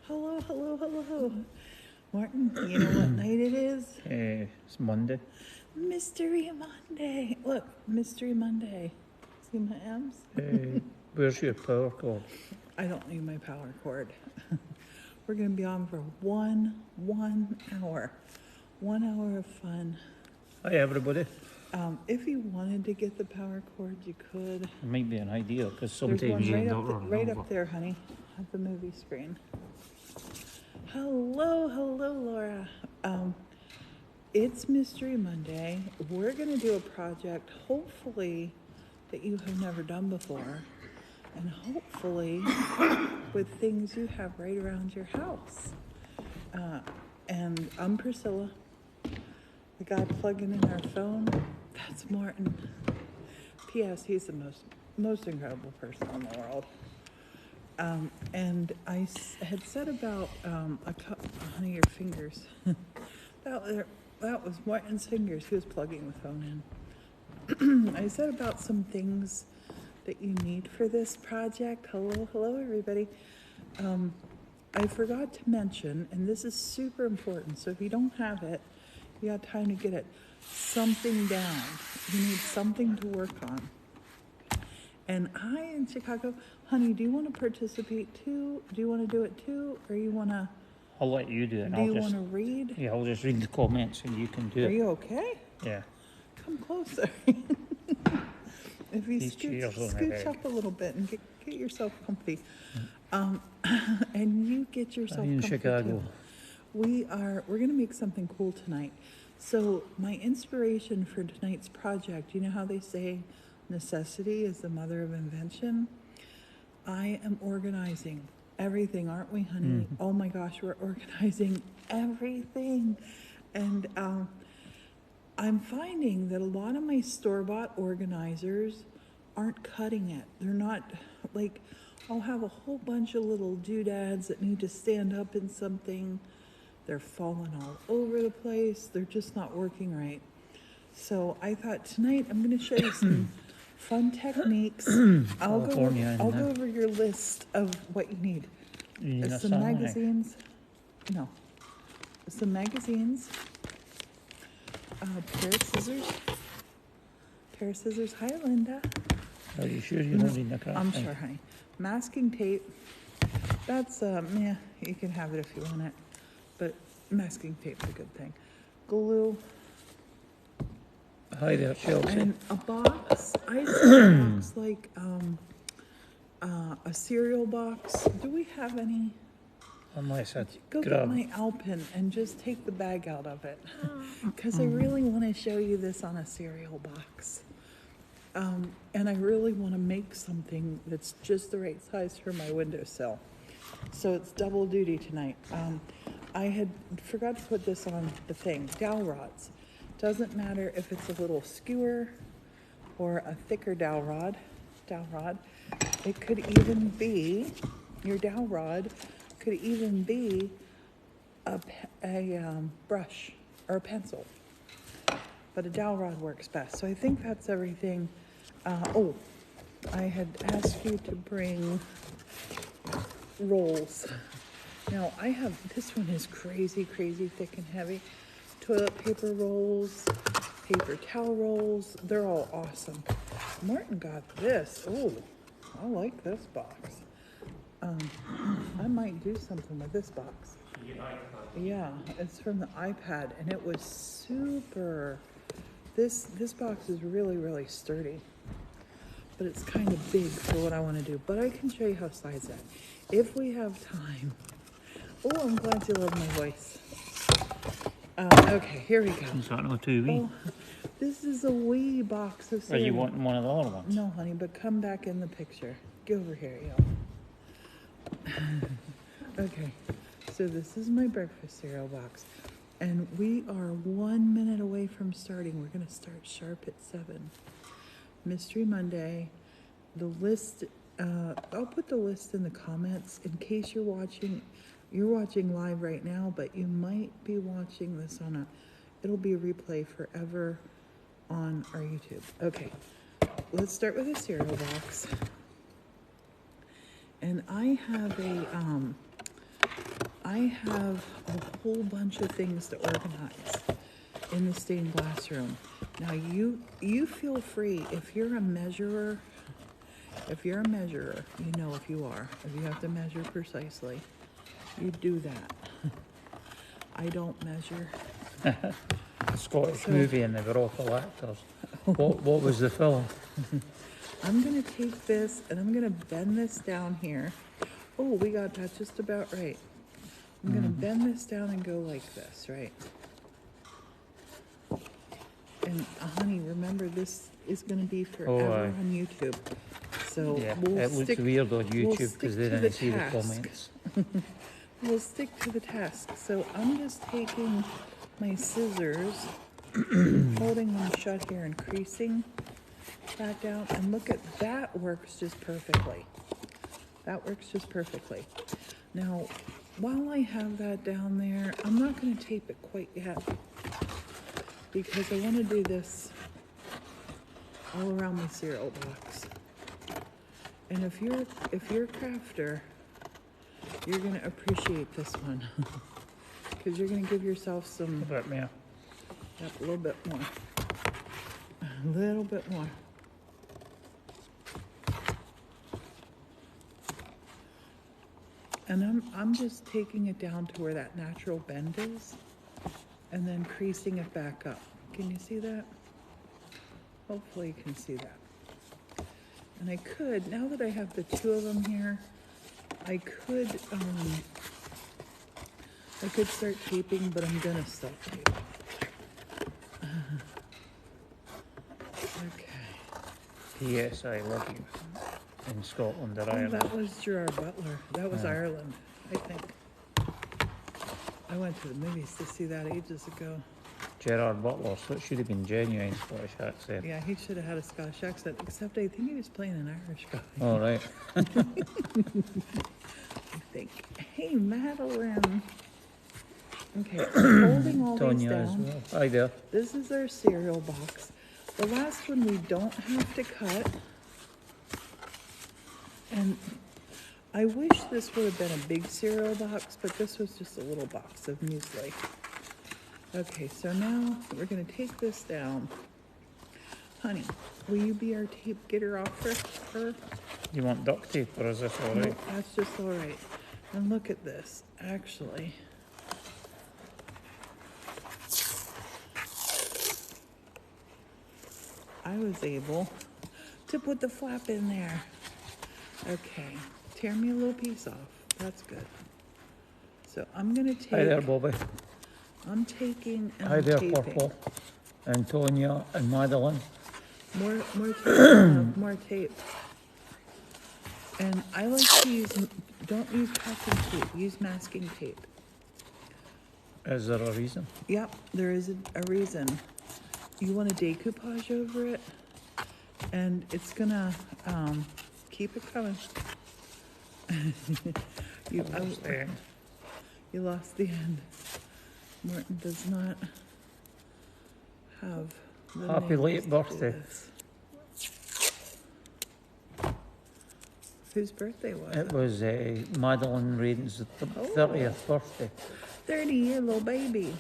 Hello, hello, hello. Martin, you know what night it is? It's Monday. Mystery Monday. Look, Mystery Monday. See my M's? Where's your power cord? I don't need my power cord. We're going to be on for one hour. 1 hour of fun. Hi, everybody. If you wanted to get the power cord, you could. It might be an idea because There's sometimes one you right end up, up running right over. up there, honey, at the movie screen. Hello, hello, Laura. It's Mystery Monday. We're going to do a project, hopefully, that you have never done before, and hopefully with things you have right around your house. And I'm Priscilla. The guy plugging in our phone, that's Martin. P.S. He's the most incredible person in the world. And I had said about honey, your fingers. that was Martin's fingers. He was plugging the phone in. I said about some things that you need for this project. Hello, everybody. I forgot to mention, and this is super important, so if you don't have it, you got time to get it. Something down. You need something to work on. And I in Chicago, honey, do you want to participate too? Do you want to do it too? Or you want to... I'll let you do it. Do you want to read? Yeah, I'll just read the comments and you can do it. Are you okay? Yeah. Come closer. If you scooch up a little bit and get yourself comfy. And you get yourself in comfy Chicago. too. We're going to make something cool tonight. So my inspiration for tonight's project, you know how they say necessity is the mother of invention? I am organizing everything, aren't we, honey? Oh my gosh, we're organizing everything. And I'm finding that a lot of my store-bought organizers aren't cutting it. They're not, like, I'll have a whole bunch of little doodads that need to stand up in something. They're falling all over the place. They're just not working right. So I thought tonight I'm going to show you some fun techniques. I'll go over your list of what you need. Some magazines. No. Some magazines. Pair of scissors. Hi, Linda. Are you sure you don't need the craft? I'm sure, honey. Masking tape. That's, you can have it if you want it. But masking tape's a good thing. Glue. Hi there, Chelsea. And a box. I said a box like a cereal box. Do we have any? Unless I Go get my Alpen and just take the bag out of it. Because I really want to show you this on a cereal box. And I really want to make something that's just the right size for my windowsill. So it's double duty tonight. I had forgot to put this on the thing. Dowel rods. Doesn't matter if it's a little skewer or a thicker dowel rod. It could even be, your dowel rod could even be a brush or a pencil. But a dowel rod works best. So I think that's everything. I had asked you to bring rolls. Now I have, this one is crazy thick and heavy. Toilet paper rolls, paper towel rolls, they're all awesome. Martin got this. Oh, I like this box. I might do something with this box. Yeah, it's from the iPad and it was super. This box is really sturdy. But it's kind of big for what I want to do. But I can show you how to size that if we have time. Oh, I'm glad you love my voice. Okay, here we go. Is that not too wee? Oh, this is a wee box of cereal. Are you wanting one of the other ones? No, honey, but come back in the picture. Get over here, yo. Okay, so this is my breakfast cereal box. And we are 1 minute away from starting. We're going to start sharp at 7. Mystery Monday. The list, I'll put the list in the comments in case you're watching live right now, but you might be watching this it'll be a replay forever on our YouTube. Okay, let's start with a cereal box. And I have a whole bunch of things to organize in the stained glass room. Now you feel free, if you're a measurer, you know if you have to measure precisely, you do that. I don't measure. A Scottish So- movie and they were awful actors. What was the film? I'm gonna take this and I'm gonna bend this down here. Oh, we got that just about right. I'm gonna bend this down and go like this, right? And honey, remember this is gonna be forever aye. on YouTube. So Yeah, we'll it looks stick, weird on YouTube stick because they to didn't the see the task. comments. We'll stick to the task. So I'm just taking my scissors, holding them shut here and creasing that down. And look at that, works just perfectly. That works just perfectly. Now, while I have that down there, I'm not going to tape it quite yet because I want to do this all around my cereal box. And if you're a crafter, you're going to appreciate this one because you're going to give yourself some, A bit more. a little bit more, a little bit more. And I'm just taking it down to where that natural bend is and then creasing it back up. Can you see that? Hopefully you can see that. And I could, now that I have the two of them here, I could start taping, but I'm gonna stop taping. Okay. P.S. I love you. In Scotland or Oh, Ireland. that was Gerard Butler. That was Yeah. Ireland, I think. I went to the movies to see that ages ago. Gerard Butler, so it should have been genuine Scottish accent. Yeah, he should have had a Scottish accent, except I think he was playing an Irish guy, All right. I think. Hey, Madeline. Okay, I'm holding all these Tonya as down. well. Hi there. This is our cereal box. The last one we don't have to cut. And I wish this would have been a big cereal box, but this was just a little box of muesli. Okay, so now we're gonna take this down. Honey, will you be our tape getter off for her? You want duct tape or is this all right? Nope, that's just all right. And look at this, actually. I was able to put the flap in there. Okay, tear me a little piece off. That's good. So I'm gonna take. Hi there, Bobby. I'm taking and Hi I'm there, taping. Purple. And Tonya and Madeline. More tape, more tape. And I like to use, don't use packing tape, use masking tape. Is there a reason? Yep, there is a reason. You want a decoupage over it, and it's gonna keep it coming. you, Understand. you lost the end. Morton does not have the Happy nails late to do birthday. this. Whose birthday was It it? was Madeline Raiden's 30th birthday. 30-year little baby.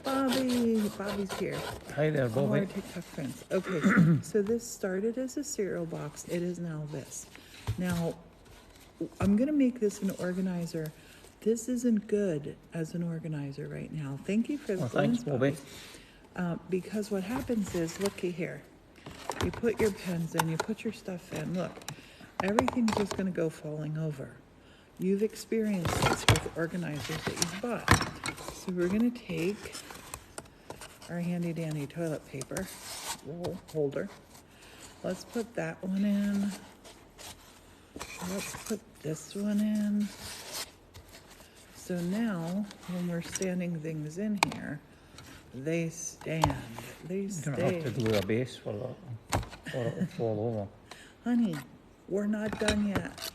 Bobby's here. Hi there, All our Bobby. TikTok friends. Okay, so this started as a cereal box. It is now this. Now, I'm gonna make this an organizer. This isn't good as an organizer right now. Thank you for the Well, thanks, balloons, Bobby. because what happens is, looky here. You put your pens in, you put your stuff in. Look, everything's just gonna go falling over. You've experienced this with organizers that you've bought. So we're gonna take our handy dandy toilet paper roll holder. Let's put that one in. Let's put this one in. So now, when we're standing things in here, they stand. They You don't stay. have to glue a base for that, or it'll fall Honey, we're not done yet.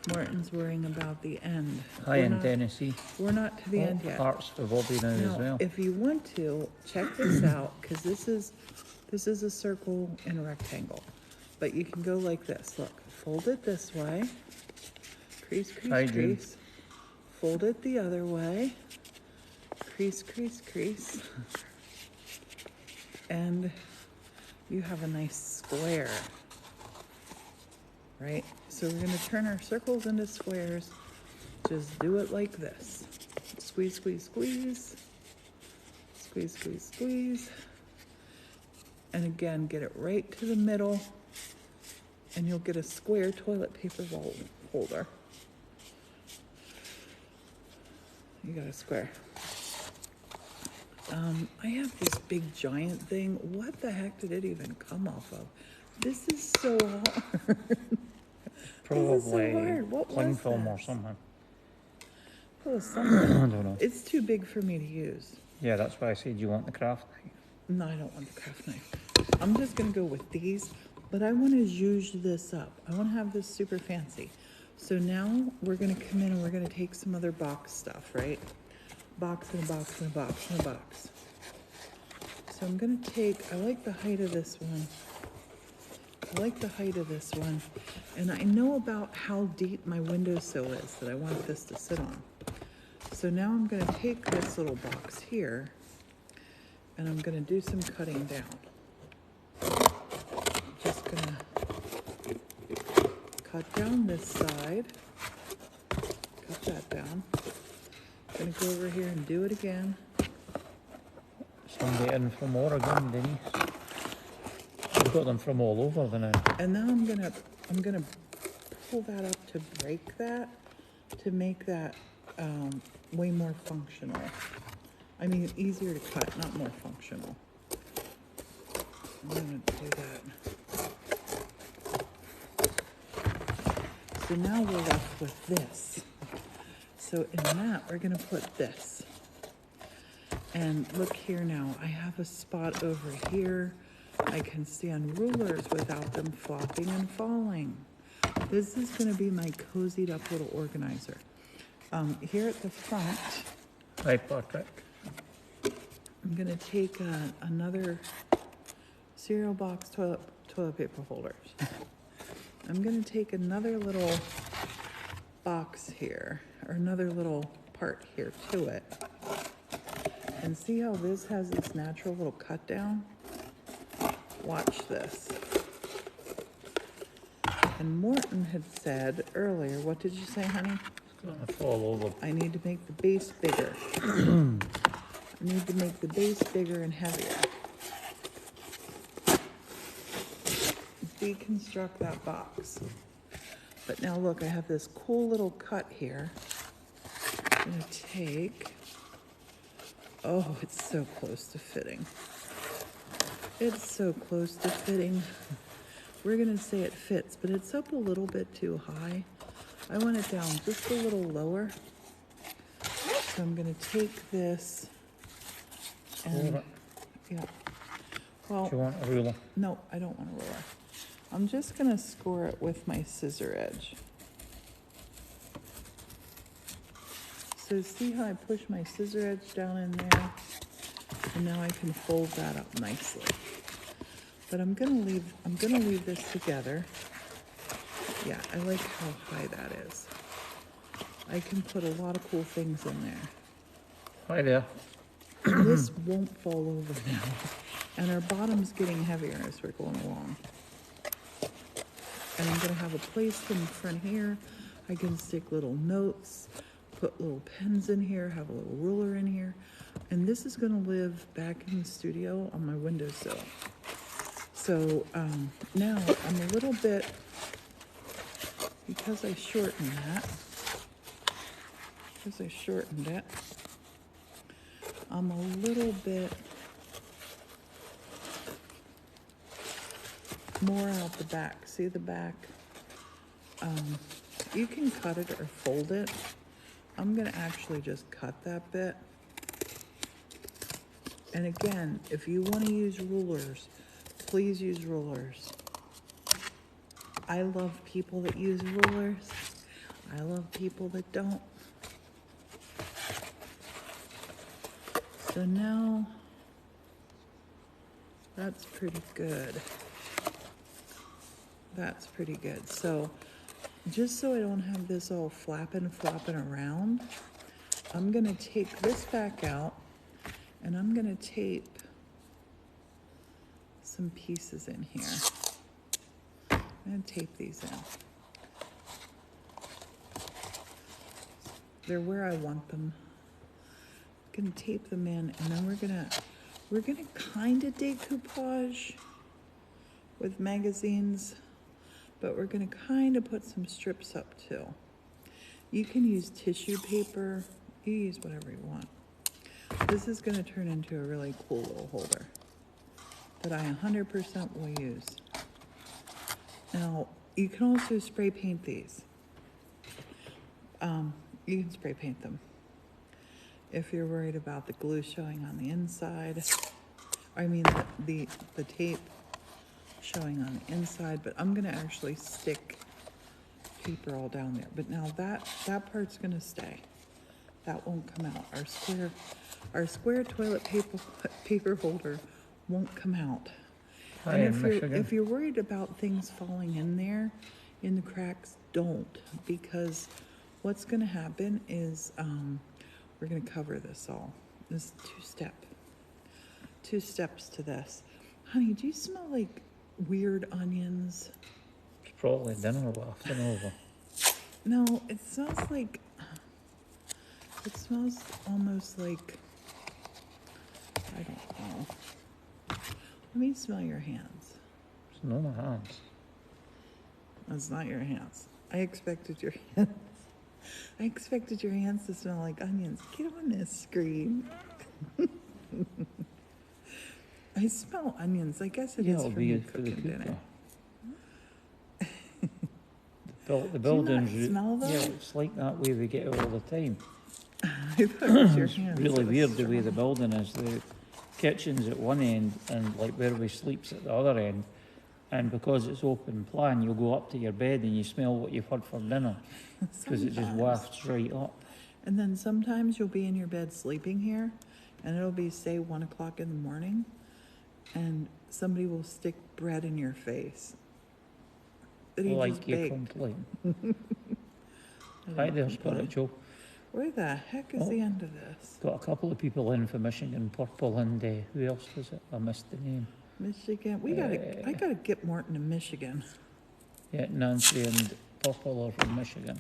Morton's worrying about the end. over. Hi We're in not- Tennessee. We're not to the end yet. Parts for Bobby now as Now, well. if you want to, check this out, because this is a circle and a rectangle. But you can go like this. Look, fold it this way. Crease, Hi, crease, June. crease. Fold it the other way. Crease, crease, crease. And you have a nice square, right? So we're gonna turn our circles into squares. Just do it like this. Squeeze, squeeze, squeeze. Squeeze, squeeze, squeeze. And again, get it right to the middle and you'll get a square toilet paper roll holder. You got a square. I have this big giant thing. What the heck did it even come off of? This is so hard. Probably This is so hard. What cling was film or this? something. Oh, I something. don't know. It's too big for me to use. Yeah, that's why I said you want the craft knife. No, I don't want the craft knife. I'm just gonna go with these, but I want to zhuzh this up. I want to have this super fancy. So now we're gonna come in and we're gonna take some other box stuff, right? Box and a box and a box and a box. So I'm gonna take, I like the height of this one. I like the height of this one. And I know about how deep my windowsill is that I want this to sit on. So now I'm gonna take this little box here and I'm gonna do some cutting down. Just gonna cut down this side. Cut that down. Gonna go over here and do it again. Somebody in from Oregon, Denise. We've got them from all over the now. And now I'm gonna pull that up to break that, to make that way more functional. I mean, easier to cut, not more functional. I'm gonna do that. So now we're left with this. So in that, we're gonna put this. And look here now, I have a spot over here. I can stand rulers without them flopping and falling. This is gonna be my cozied up little organizer. Here at the front, Hi, Patrick. I'm gonna take another cereal box toilet paper holders. I'm gonna take another little box here, or another little part here to it. And see how this has its natural little cut down? Watch this. And Morton had said earlier, what did you say, honey? It's gonna fall over. I need to make the base bigger. I need to make the base bigger and heavier. Deconstruct that box. But now look, I have this cool little cut here. I'm gonna take, oh, it's so close to fitting. It's so close to fitting. We're gonna say it fits, but it's up a little bit too high. I want it down just a little lower. So I'm gonna take this and, Hold it. yeah. Well, Do you want a ruler? no, I don't want a ruler. I'm just gonna score it with my scissor edge. So see how I push my scissor edge down in there? And now I can fold that up nicely. But I'm gonna leave this together. Yeah, I like how high that is. I can put a lot of cool things in there. Hi there. This won't fall over now. And our bottom's getting heavier as we're going along. And I'm gonna have a place in front here. I can stick little notes, put little pens in here, have a little ruler in here. And this is gonna live back in the studio on my windowsill. So now I'm a little bit, because I shortened it, I'm a little bit more out the back. See the back? You can cut it or fold it. I'm gonna actually just cut that bit. And again, if you wanna use rulers, please use rulers. I love people that use rulers. I love people that don't. So now, that's pretty good. That's pretty good. So just so I don't have this all flopping around, I'm gonna take this back out and I'm gonna tape some pieces in here. I'm gonna tape these in. They're where I want them. Gonna tape them in, and then we're gonna kind of decoupage with magazines, but we're gonna kind of put some strips up too. You can use tissue paper, you use whatever you want. This is gonna turn into a really cool little holder that I 100% will use. Now, you can also spray paint these. You can spray paint them. If you're worried about the glue showing on the inside, I mean the tape showing on the inside, but I'm gonna actually stick paper all down there. But now that part's gonna stay. That won't come out. Our square toilet paper holder won't come out. Hi, And in Michigan. if you're worried about things falling in there, in the cracks, don't, because what's gonna happen is we're gonna cover this all. This is two steps to this. Honey, do you smell like weird onions? It's probably dinner wafting over. No, it smells almost like, I don't know. Let me smell your hands. It's not my hands. That's not your hands. I expected your hands. I expected your hands to smell like onions. Get on this screen. I smell onions. I guess it Yeah, is it'll from be you good for the cooking dinner. cooker. The Do you building's not smell yeah, those? it's like that way we get it all the time. I thought it was your It's hands. really that was weird the way the strong. building is. The kitchen's at one end and like where we sleep's at the other end. And because it's open plan, you'll go up to your bed and you smell what you've had for dinner because it just Sometimes. wafts right up. And then sometimes you'll be in your bed sleeping here, and it'll be, say, 1 o'clock in the morning, and somebody will stick bread in your face that he just Like you baked. complain. I Hi don't there, complain. Spiritual. Where the heck is Oh. the end of this? Got a couple of people in for Michigan Purple and who else was it? I missed the name. Michigan. I gotta get Morton to Michigan. Yeah, Nancy and Purple are from Michigan.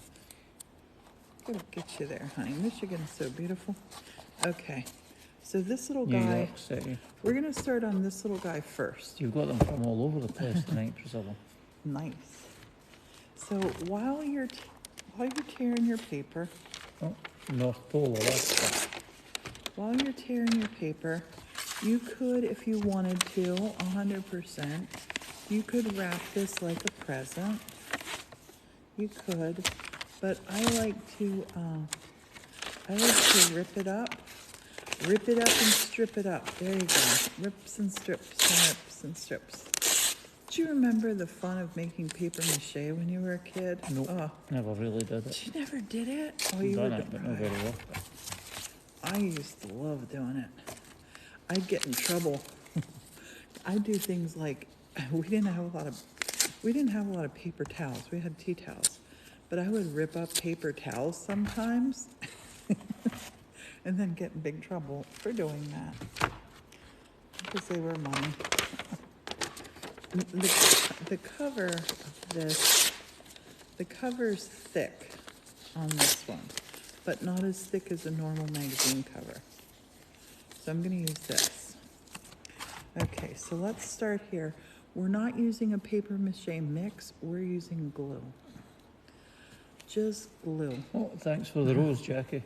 Gotta get you there, honey. Michigan's so beautiful. Okay, so this little New guy, York City. we're gonna start on this little guy first. You've got them from all over the place tonight, Priscilla. Nice. So while you're tearing your paper, Oh, North Pole, Alaska. while you're tearing your paper, you could, if you wanted to, 100%, you could wrap this like a present. You could, but I like to rip it up and strip it up. There you go. Rips and strips and rips and strips. Do you remember the fun of making paper mache when you were a kid? Nope, Oh, never really did it. you never did it? Oh, you Done were it, but not deprived. very often. I used to love doing it. I'd get in trouble. I'd do things like we didn't have a lot of paper towels. We had tea towels, but I would rip up paper towels sometimes, and then get in big trouble for doing that because they were mine. The cover of this, the cover's thick on this one, but not as thick as a normal magazine cover. So I'm going to use this. Okay, so let's start here. We're not using a paper mache mix, we're using glue. Just glue. Oh, thanks for the rose, Jackie.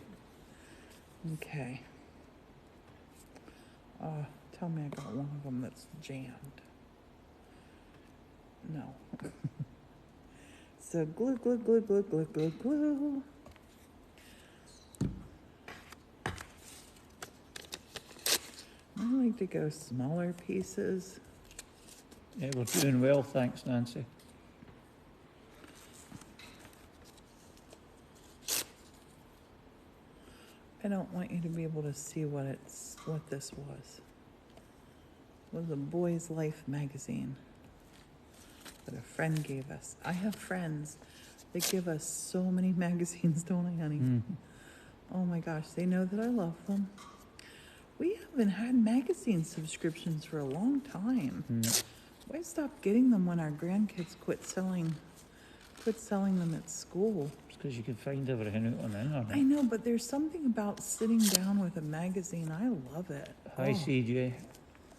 Okay. Tell me I got one of them that's jammed. No. So glue, glue, glue, glue, glue, glue, glue. I like to go smaller pieces. Yeah, we're doing well, thanks, Nancy. I don't want you to be able to see what this was. It was a Boy's Life magazine. that a friend gave us. I have friends that give us so many magazines, don't I, honey? Mm. Oh my gosh, they know that I love them. We haven't had magazine subscriptions for a long time. Mm. Why stop getting them when our grandkids quit selling them at school? It's because you can find everything out on the internet. I know, but there's something about sitting down with a magazine. I love it. Hi, Oh, CJ.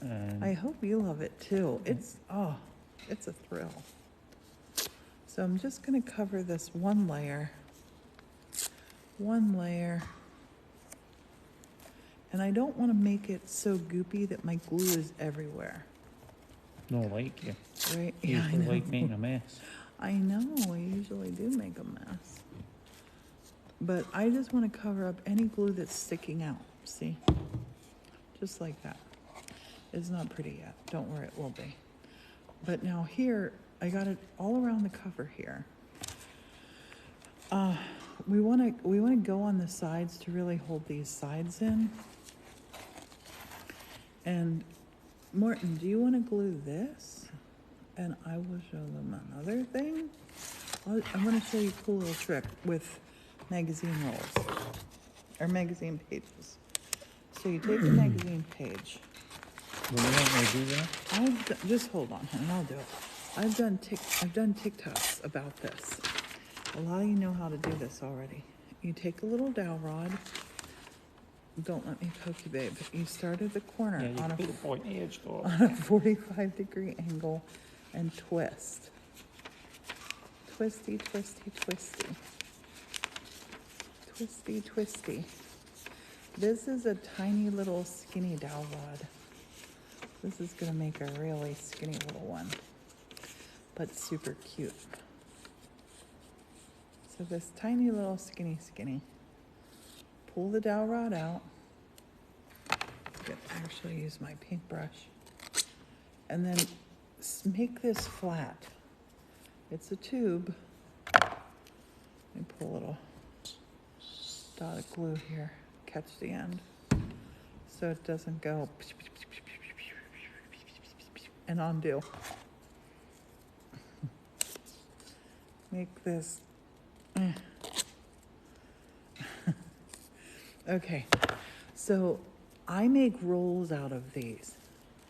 And I hope you love it too. It's a thrill. So I'm just going to cover this one layer. And I don't want to make it so goopy that my glue is everywhere. no, like you. Right? You Yeah, I usually know. like making a mess. I know, I usually do make a mess. But I just want to cover up any glue that's sticking out, see? Just like that. It's not pretty yet, don't worry, it will be. But now here, I got it all around the cover here. We want to go on the sides to really hold these sides in. And Morton, do you want to glue this? And I will show them another thing. I'm going to show you a cool little trick with magazine rolls, or magazine pages. So you take the magazine page. When you want me to do that? Just hold on, honey, I'll do it. I've done TikToks about this. A lot of you know how to do this already. You take a little dowel rod. Don't let me poke you, babe. You start at the corner Yeah, you on put the pointy edge to it. a 45-degree angle and twist. Twisty, twisty, twisty. Twisty, twisty. This is a tiny little skinny dowel rod. This is gonna make a really skinny little one, but super cute. So this tiny little skinny. Pull the dowel rod out. I could actually use my paintbrush. And then make this flat. It's a tube. Let me pull a little dot of glue here. Catch the end so it doesn't go and undo. Make this. Okay, so I make rolls out of these.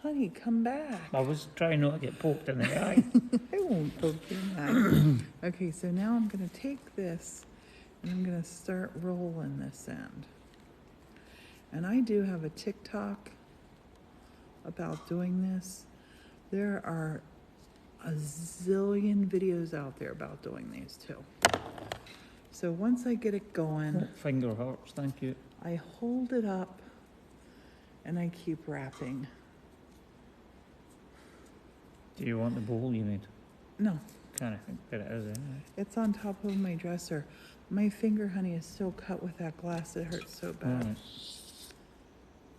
Honey, come back. I was trying not to get poked in the eye. I won't poke you in the eye. Okay, so now I'm going to take this and I'm going to start rolling this end. And I do have a TikTok about doing this. There are a zillion videos out there about doing these too. So once I get it going, Finger hurts, thank you. I hold it up and I keep wrapping. Do you want the bowl you made? No, Kind of think that it is anyway. it's on top of my dresser. My finger, honey, is so cut with that glass, it hurts so bad. Alright.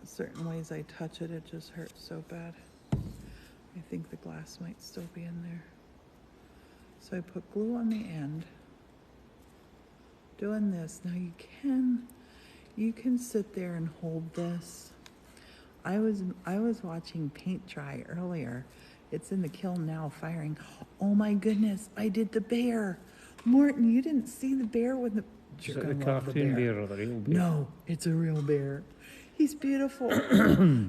Certain ways I touch it, it just hurts so bad. I think the glass might still be in there. So I put glue on the end. Doing this. Now you can sit there and hold this. I was watching paint dry earlier. It's in the kiln now firing. Oh my goodness, I did the bear. Morton, you didn't see the bear with the... Is You're it the gonna love cartoon bear or the real bear? No, it's a real bear. He's beautiful.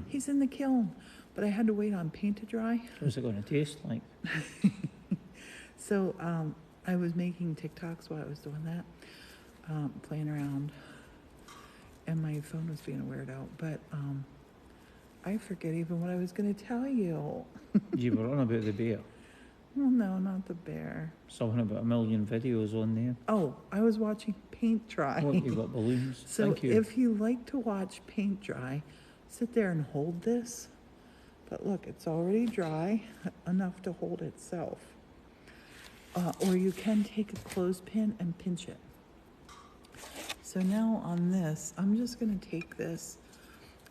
He's in the kiln. But I had to wait on paint to dry. What's it going to taste like? So I was making TikToks while I was doing that, playing around. And my phone was being a weirdo. But I forget even what I was going to tell you. You were on about the bear. Well, no, not the bear. Something about a million videos on there. Oh, I was watching paint dry. Look, you've got balloons. So Thank you. if you like to watch paint dry, sit there and hold this. But look, it's already dry enough to hold itself. Or you can take a clothespin and pinch it. So now on this, I'm just going to take this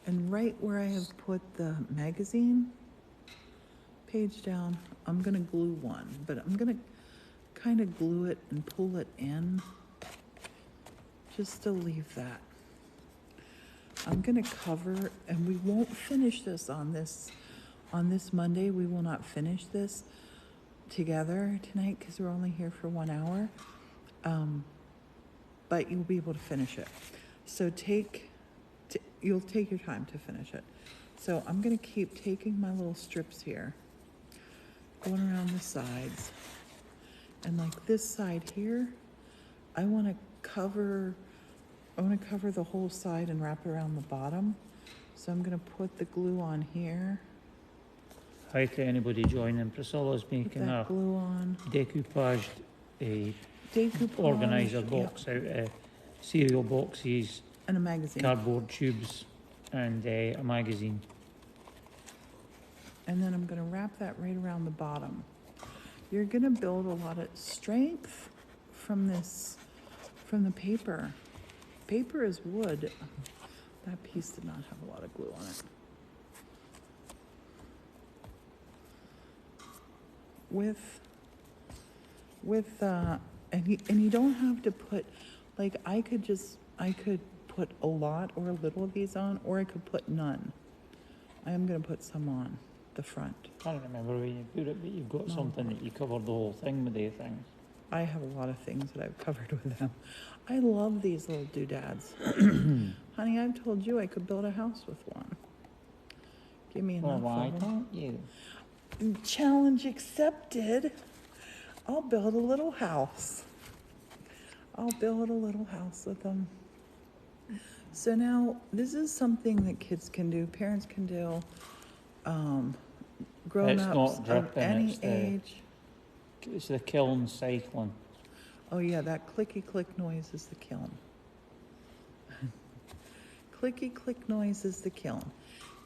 and right where I have put the magazine page down, I'm going to glue one. But I'm going to kind of glue it and pull it in just to leave that. I'm going to cover, and we won't finish this on this Monday. We will not finish this together tonight because we're only here for 1 hour. But you'll be able to finish it. So you'll take your time to finish it. So I'm gonna keep taking my little strips here, going around the sides. And like this side here, I wanna cover the whole side and wrap it around the bottom. So I'm gonna put the glue on here. Hi to anybody joining. Priscilla's Put making that a glue on. decoupaged Decoupage. organizer Yep. box out of cereal boxes, And a magazine. cardboard tubes, and a magazine. And then I'm gonna wrap that right around the bottom. You're gonna build a lot of strength from the paper. Paper is wood. That piece did not have a lot of glue on it. And you don't have to put, like, I could put a lot or a little of these on, or I could put none. I am gonna put some on the front. I don't remember where you put it, but you've got No. something that you covered the whole thing with the things. I have a lot of things that I've covered with them. I love these little doodads. Honey, I've told you I could build a house with one. Give me Well, enough why of them. don't you? Challenge accepted. I'll build a little house. I'll build a little house with them. So now, this is something that kids can do, parents can do, grown-ups not of dripping, any it's the- age. It's the kiln cycling. Oh yeah, that clicky click noise is the kiln. Clicky click noise is the kiln.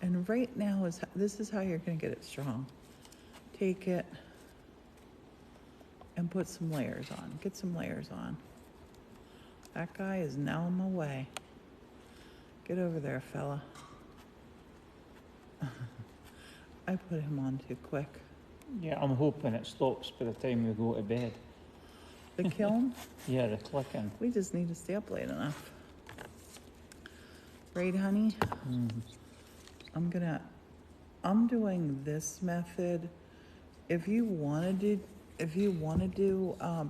And right now this is how you're gonna get it strong. Take it and put some layers on. Get some layers on. That guy is now in my way. Get over there, fella. I put him on too quick. Yeah, I'm hoping it stops by the time we go to bed. The kiln, Yeah, the clicking. we just need to stay up late enough. Right, honey? Mm. I'm doing this method. If you wanna do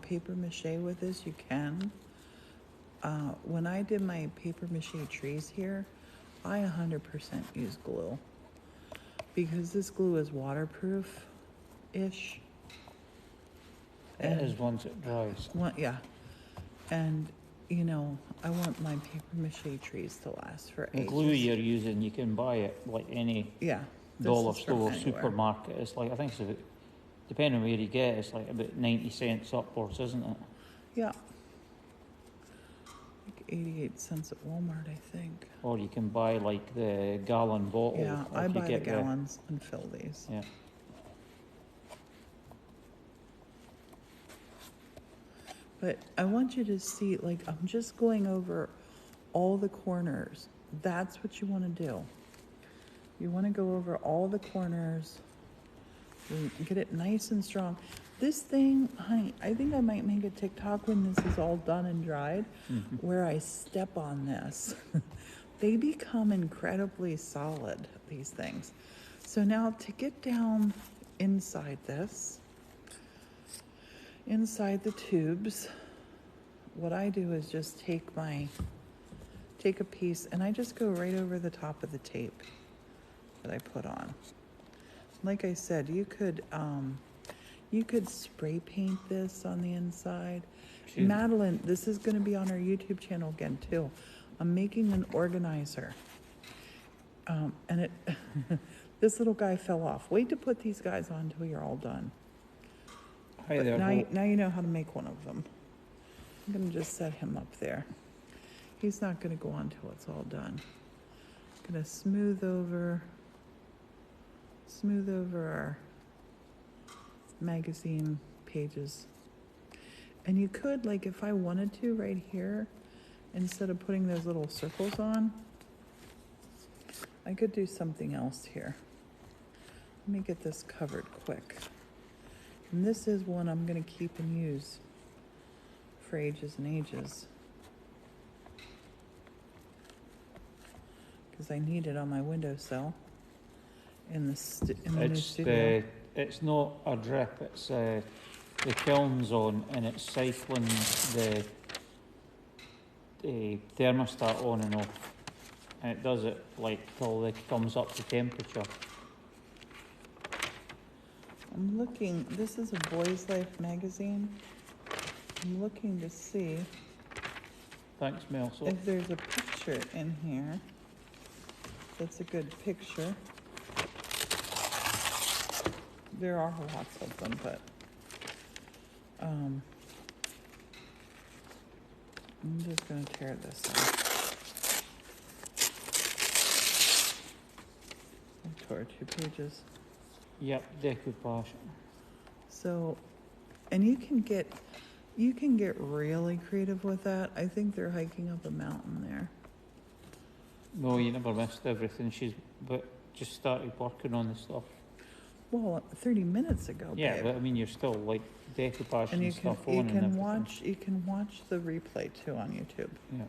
paper mache with this, you can. When I did my paper mache trees here, I 100% use glue. Because this glue is waterproof-ish. It is once it dries. Yeah. And, you know, I want my paper mache trees to last for The ages. glue you're using, you can buy it like any Yeah. this dollar is from store, anywhere. supermarket. It's like, I think it's about, depending on where you get it, it's like about 90 cents upwards, isn't it? Yeah. Like 88 cents at Walmart, I think. Or you can buy like the gallon bottle. Yeah, if I you buy the get gallons and fill these. Yeah. But I want you to see, like, I'm just going over all the corners. That's what you want to do. You want to go over all the corners and get it nice and strong. This thing, honey, I think I might make a TikTok when this is all done and dried, where I step on this. They become incredibly solid, these things. So now to get down inside this, inside the tubes, what I do is just take a piece and I just go right over the top of the tape that I put on. Like I said, you could spray paint this on the inside. Sure. Madeline, this is going to be on our YouTube channel again too. I'm making an organizer, and it this little guy fell off. Wait to put these guys on until you're all done. Hi But there, now you know how to make one of them. I'm gonna just set him up there. He's not gonna go on till it's all done. I'm gonna smooth over our magazine pages. And you could, like, if I wanted to, right here, instead of putting those little circles on, I could do something else here. Let me get this covered quick. And this is one I'm gonna keep and use for ages and ages. Because I need it on my windowsill in the new It's studio. it's not a drip, it's the kiln's on and it's cycling the thermostat on and off. And it does it like till it comes up to temperature. I'm looking, this is a Boys Life magazine. I'm looking to see Thanks, Mel. So if there's a picture in here that's a good picture. There are lots of them, but I'm just gonna tear this off. I tore 2 pages. yep, decoupage. So, and you can get really creative with that. I think they're hiking up a mountain there. No, you never missed everything. She's but just started working on the stuff. Well, 30 minutes ago, Yeah, babe. but I mean, you're still like decoupage And and stuff on and everything. you can watch the replay too on YouTube, Yeah.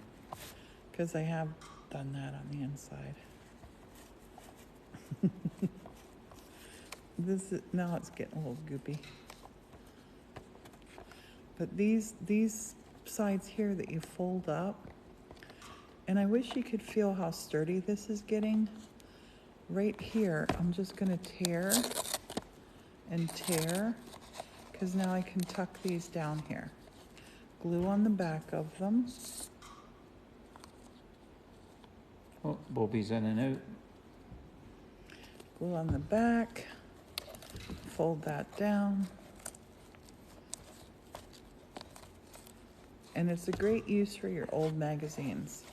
because I have done that on the inside. Now it's getting a little goopy. But these sides here that you fold up, and I wish you could feel how sturdy this is getting. Right here, I'm just gonna tear and tear, because now I can tuck these down here. Glue on the back of them. Oh, Bobby's in and out. Glue on the back. Fold that down. And it's a great use for your old magazines.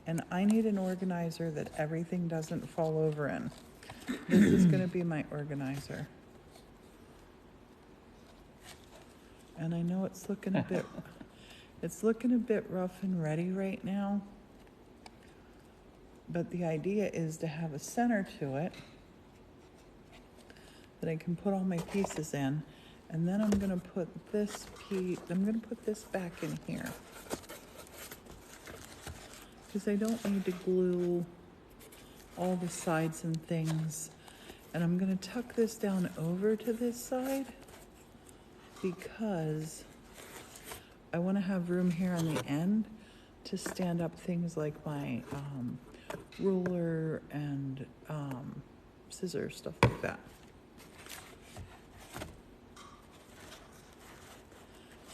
And I need an organizer that everything doesn't fall over in. This is gonna be my organizer. And I know it's looking a bit rough and ready right now. But the idea is to have a center to it that I can put all my pieces in. And then I'm gonna put this back in here. Because I don't need to glue all the sides and things. And I'm gonna tuck this down over to this side because I wanna have room here on the end to stand up things like my ruler and scissors, stuff like that.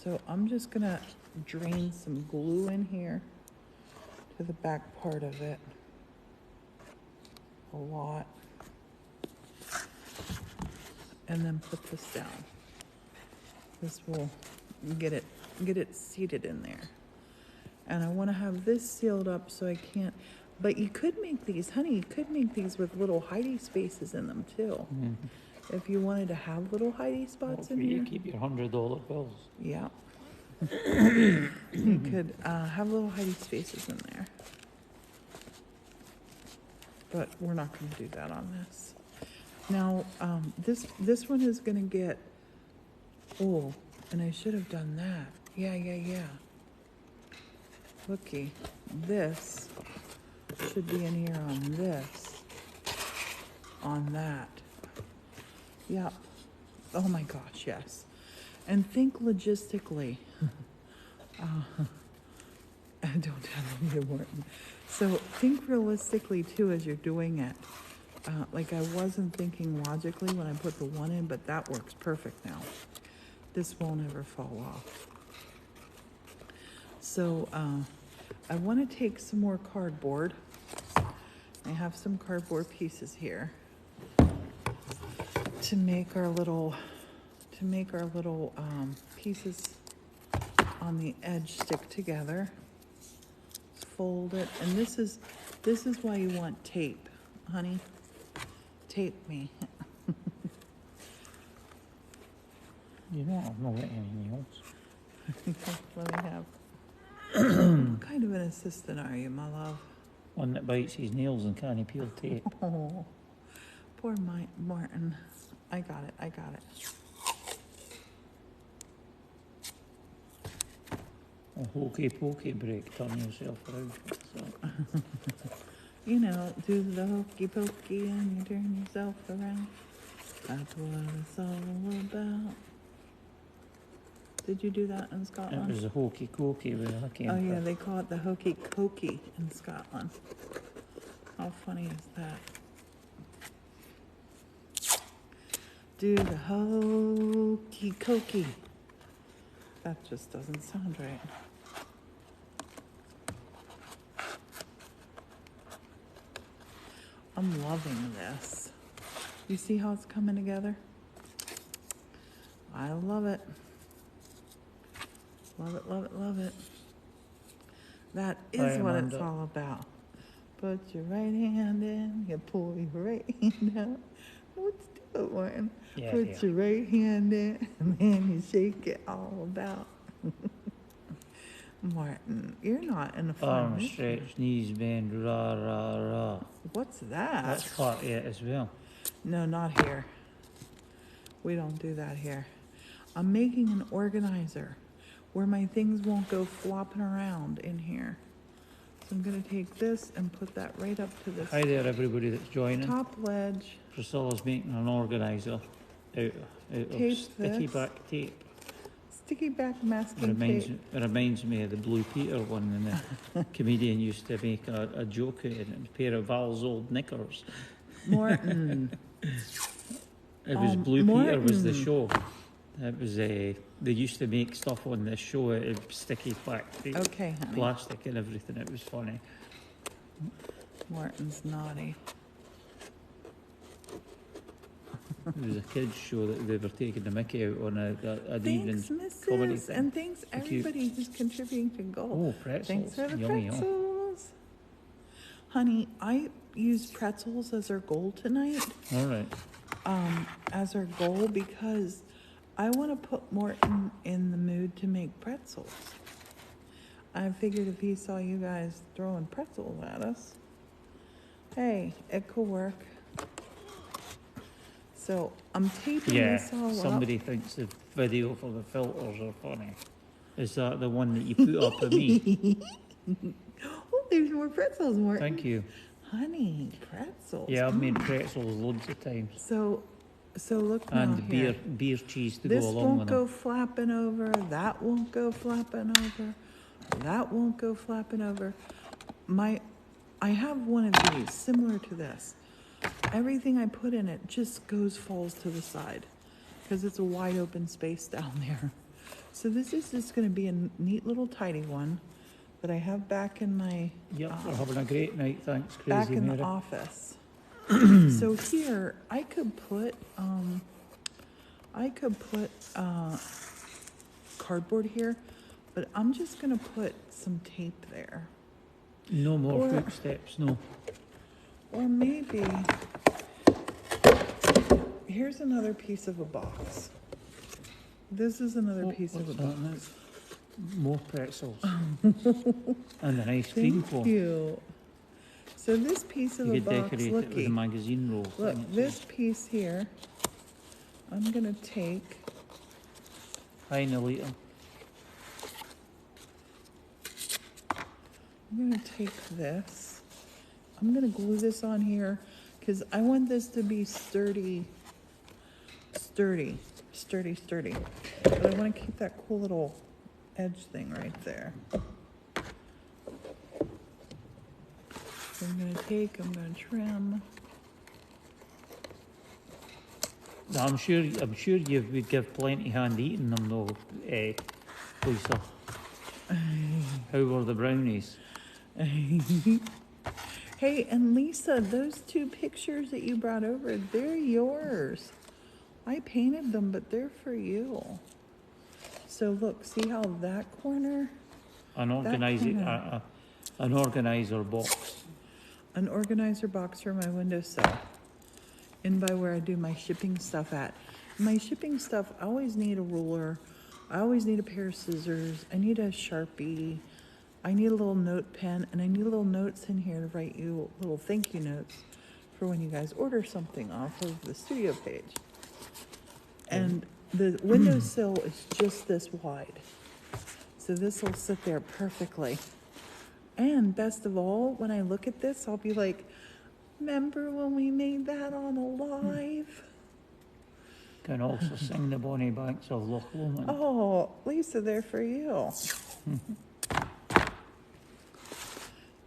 So I'm just gonna drain some glue in here to the back part of it. A lot. And then put this down. This will get it seated in there. And I want to have this sealed up so I can't, but you could make these, honey, you could make these with little hidey spaces in them too. Mm-hmm. If you wanted to have little hidey spots in You here. keep your $100 bills. Yeah. You could have little hidey spaces in there. But we're not going to do that on this. Now, this one is going to get, oh, and I should have done that. Yeah. Looky, this should be in here on this, on that. Yep. Oh my gosh, yes. And think logistically. Don't tell me, Morton. So think realistically too as you're doing it. Like I wasn't thinking logically when I put the one in, but that works perfect now. This won't ever fall off. So I want to take some more cardboard. I have some cardboard pieces here to make our little pieces on the edge stick together. Fold it, and this is why you want tape, honey. Tape me. You know, I'm not getting anything else. That's what I have. What kind of an assistant are you, my love? One that bites his nails and can't peel tape. Oh, poor Martin. I got it. A hokey pokey break, turn yourself around. You know, do the hokey pokey and you turn yourself around. That's what it's all about. Did you do that in It Scotland? was a hokey cokey where I came Oh from. yeah, they call it the hokey cokey in Scotland. How funny is that? Do the hokey cokey. That just doesn't sound right. I'm loving this. You see how it's coming together? I love it. Love it, love it, love it. That is Hi, what it's Amanda. all about. Put your right hand in, you pull your right hand out. Let's do it, Martin. Yeah, Put yeah. your right hand in, and then you shake it all about. Martin, you're not in a fun Arms mood. stretch, knees bend, rah, rah, rah. What's that? That's part of it as well. No, not here. We don't do that here. I'm making an organizer where my things won't go flopping around in here. So I'm gonna take this and put that right up to this Hi there, everybody that's joining. top ledge. Priscilla's making an organiser out of Tape sticky this. back tape. Sticky back It masking tape. reminds me of the Blue Peter one, and the comedian used to make a joke out of it. It was a pair of Val's old knickers. Morton. It was Blue Peter was the Martin. show. It was they used to make stuff on this show out of sticky back tape, Okay, honey. plastic and everything. It was funny. Morton's naughty. It was a kids show that they were taking the mickey out on an evening Thanks, comedy Mrs. thing. And thanks Thank you. everybody who's contributing to goal. Oh, pretzels. Thanks for the Yummy, yum. pretzels. Honey, I used pretzels as our goal tonight. All right. As our goal because I want to put Morton in the mood to make pretzels. I figured if he saw you guys throwing pretzels at us, hey, it could work. So I'm taping Yeah, this all somebody thinks the video for the filters are funny. Is that the one that you put up of me? Oh, there's more pretzels, Morton. Thank you. Honey, pretzels. Yeah, I've made pretzels loads of times. So look now And here. beer cheese to This go along won't with go them. flapping over. That won't go flapping over. That won't go flapping over. I have one of these similar to this. Everything I put in it just falls to the side because it's a wide open space down there. So this is just going to be a neat little tidy one that I have back in my Yep, we're having a great night. Thanks, back Crazy in Mary. the office. So here I could put cardboard here, but I'm just gonna put some tape there. No more Or- footsteps, no. Or maybe here's another piece of a box. This is another Oh, piece of a what's that now? box. More pretzels. And an ice cream Thank cone. you. So this piece of You a could box, decorate it with a looky. magazine roll. Look, thing. this piece here, I'm gonna take. Hi, Nolita. I'm gonna take this. I'm gonna glue this on here because I want this to be sturdy. But I want to keep that cool little edge thing right there. So I'm gonna trim. I'm sure you would give plenty hand eating them though, Lisa. How were the brownies? Hey, and Lisa, those two pictures that you brought over, they're yours. I painted them, but they're for you. So look, see how that corner, An organizer box. an organizer box for my windowsill, in by where I do my shipping stuff at. My shipping stuff, I always need a ruler. I always need a pair of scissors. I need a Sharpie. I need a little note pen, and I need little notes in here to write you little thank you notes for when you guys order something off of the studio page. And the windowsill is just this wide. So this will sit there perfectly. And best of all, when I look at this, I'll be like, remember when we made that on a live? Can also sing the bonny banks of Loch Lomond. Oh, Lisa, they're for you.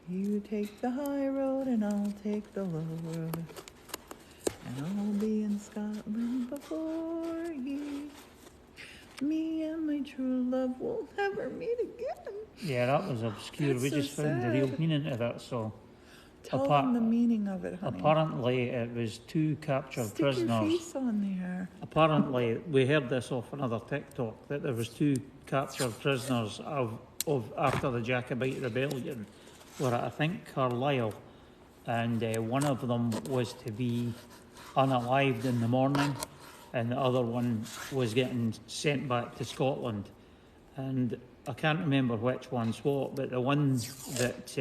You take the high road and I'll take the low road. And I'll be in Scotland before ye. Me and my true love will never meet again. Yeah, that was obscure. That's We so just found the real sad. meaning to that song. Tell Apart- them the meaning of it, honey. Apparently, it was two captured Stick your prisoners. face on there. Apparently, we heard this off another TikTok that there was two captured prisoners of after the Jacobite rebellion, were at, I think, Carlisle, and one of them was to be unalived in the morning, and the other one was getting sent back to Scotland. And I can't remember which one's what, but the one that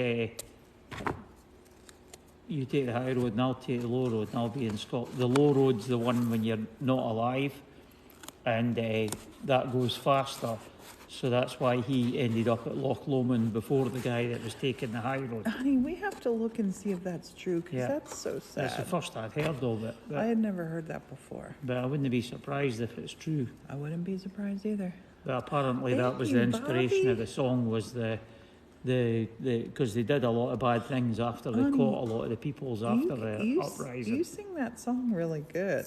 you take the high road and I'll take the low road and I'll be in Scotland. The low road's the one when you're not alive, and that goes faster. So that's why he ended up at Loch Lomond before the guy that was taking the high road. Honey, we have to look and see if that's true, because Yeah. that's so sad. That's the first I'd heard of it, I had never heard that before. but I wouldn't be surprised if it's true. I wouldn't be surprised either. But apparently that Thank was you, the inspiration Bobby. of the song, was the because they did a lot of bad things after they Honey, caught a lot of the peoples after the uprising. You sing that song really good.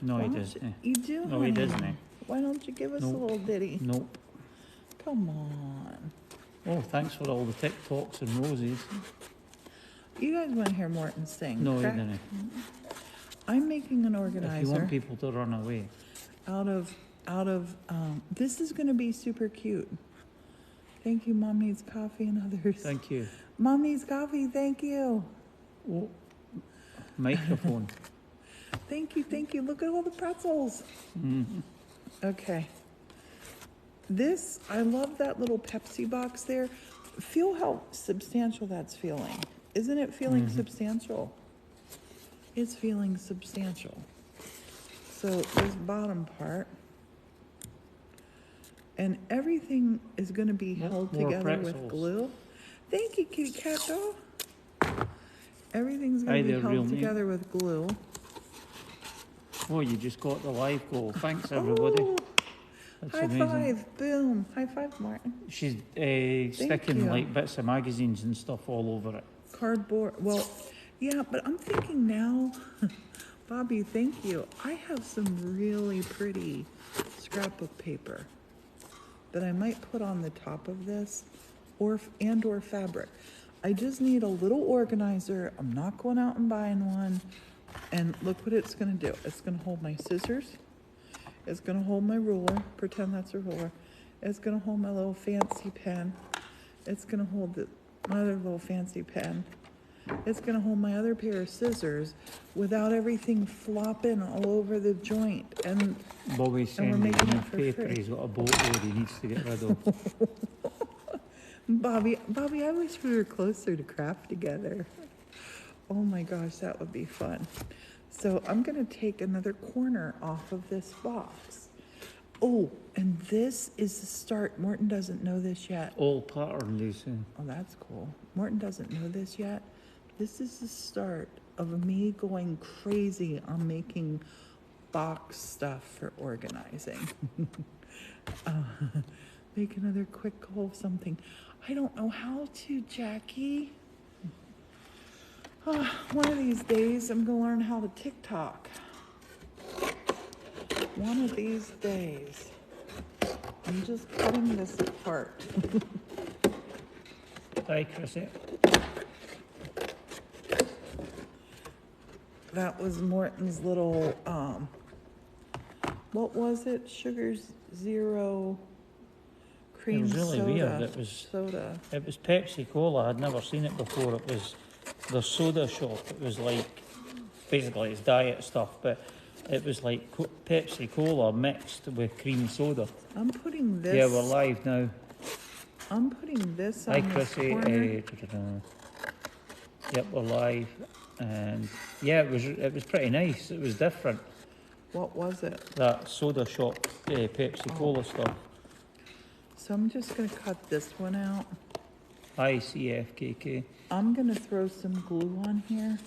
No, Why he don't doesn't. You do, No, he honey. doesn't. Why don't you give us Nope. a little ditty? Nope. Come on. Oh, thanks for all the TikToks and roses. You guys want to hear Morton sing, No, he correct? didn't. I'm making an If you organizer want people to run away. out of this is going to be super cute. Thank you, Mom Needs Coffee and others. Thank you. Mom Needs Coffee, thank you. Oh, microphone. Thank you, thank you. Look at all the pretzels. Okay. This, I love that little Pepsi box there. Feel how substantial that's feeling. Isn't it feeling substantial? It's feeling substantial. So this bottom part, and everything is going to be held More together with pretzels. glue. Thank you, kitty cat doll. Everything's going to be They're real held neat. together with glue. Oh, you just got the live goal. Thanks, everybody. Oh, That's high amazing. five, boom. High five, Martin. She's sticking you. like bits of magazines and stuff all over it. Cardboard, well, yeah, but I'm thinking now, Bobby, thank you. I have some really pretty scrapbook paper that I might put on the top of this, or fabric. I just need a little organizer. I'm not going out and buying one. And look what it's gonna do. It's gonna hold my scissors. It's gonna hold my ruler. Pretend that's a ruler. It's gonna hold my little fancy pen. It's gonna hold my other little fancy pen. It's gonna hold my other pair of scissors without everything flopping all over the joint. And Bobby's And we're saying making that it for paper free. he's got a boatload he needs to get rid of. Bobby, I wish we were closer to craft together. Oh my gosh, that would be fun. So I'm gonna take another corner off of this box. Oh, and this is the start. Morton doesn't know this yet. All patterned, you see. Oh, that's cool. Morton doesn't know this yet. This is the start of me going crazy on making box stuff for organizing. Make another quick goal of something. I don't know how to, Jackie. One of these days, I'm going to learn how to TikTok. One of these days. I'm just cutting this apart. Hi, Chrissy. That was Morton's little, what was it? Sugar Zero cream It was really soda. weird. It was Pepsi Cola. I'd never seen it before. It was the soda shop. It was like, basically it's diet stuff, but it was like Pepsi Cola mixed with cream soda. I'm putting this. Yeah, we're live now. I'm putting this Hi, on this Chrissy. corner. Yep, we're live. And yeah, it was pretty nice. It was different. What was it? That soda shop Pepsi Cola stuff. So I'm just gonna cut this one out. ICFKK. I'm gonna throw some glue on here.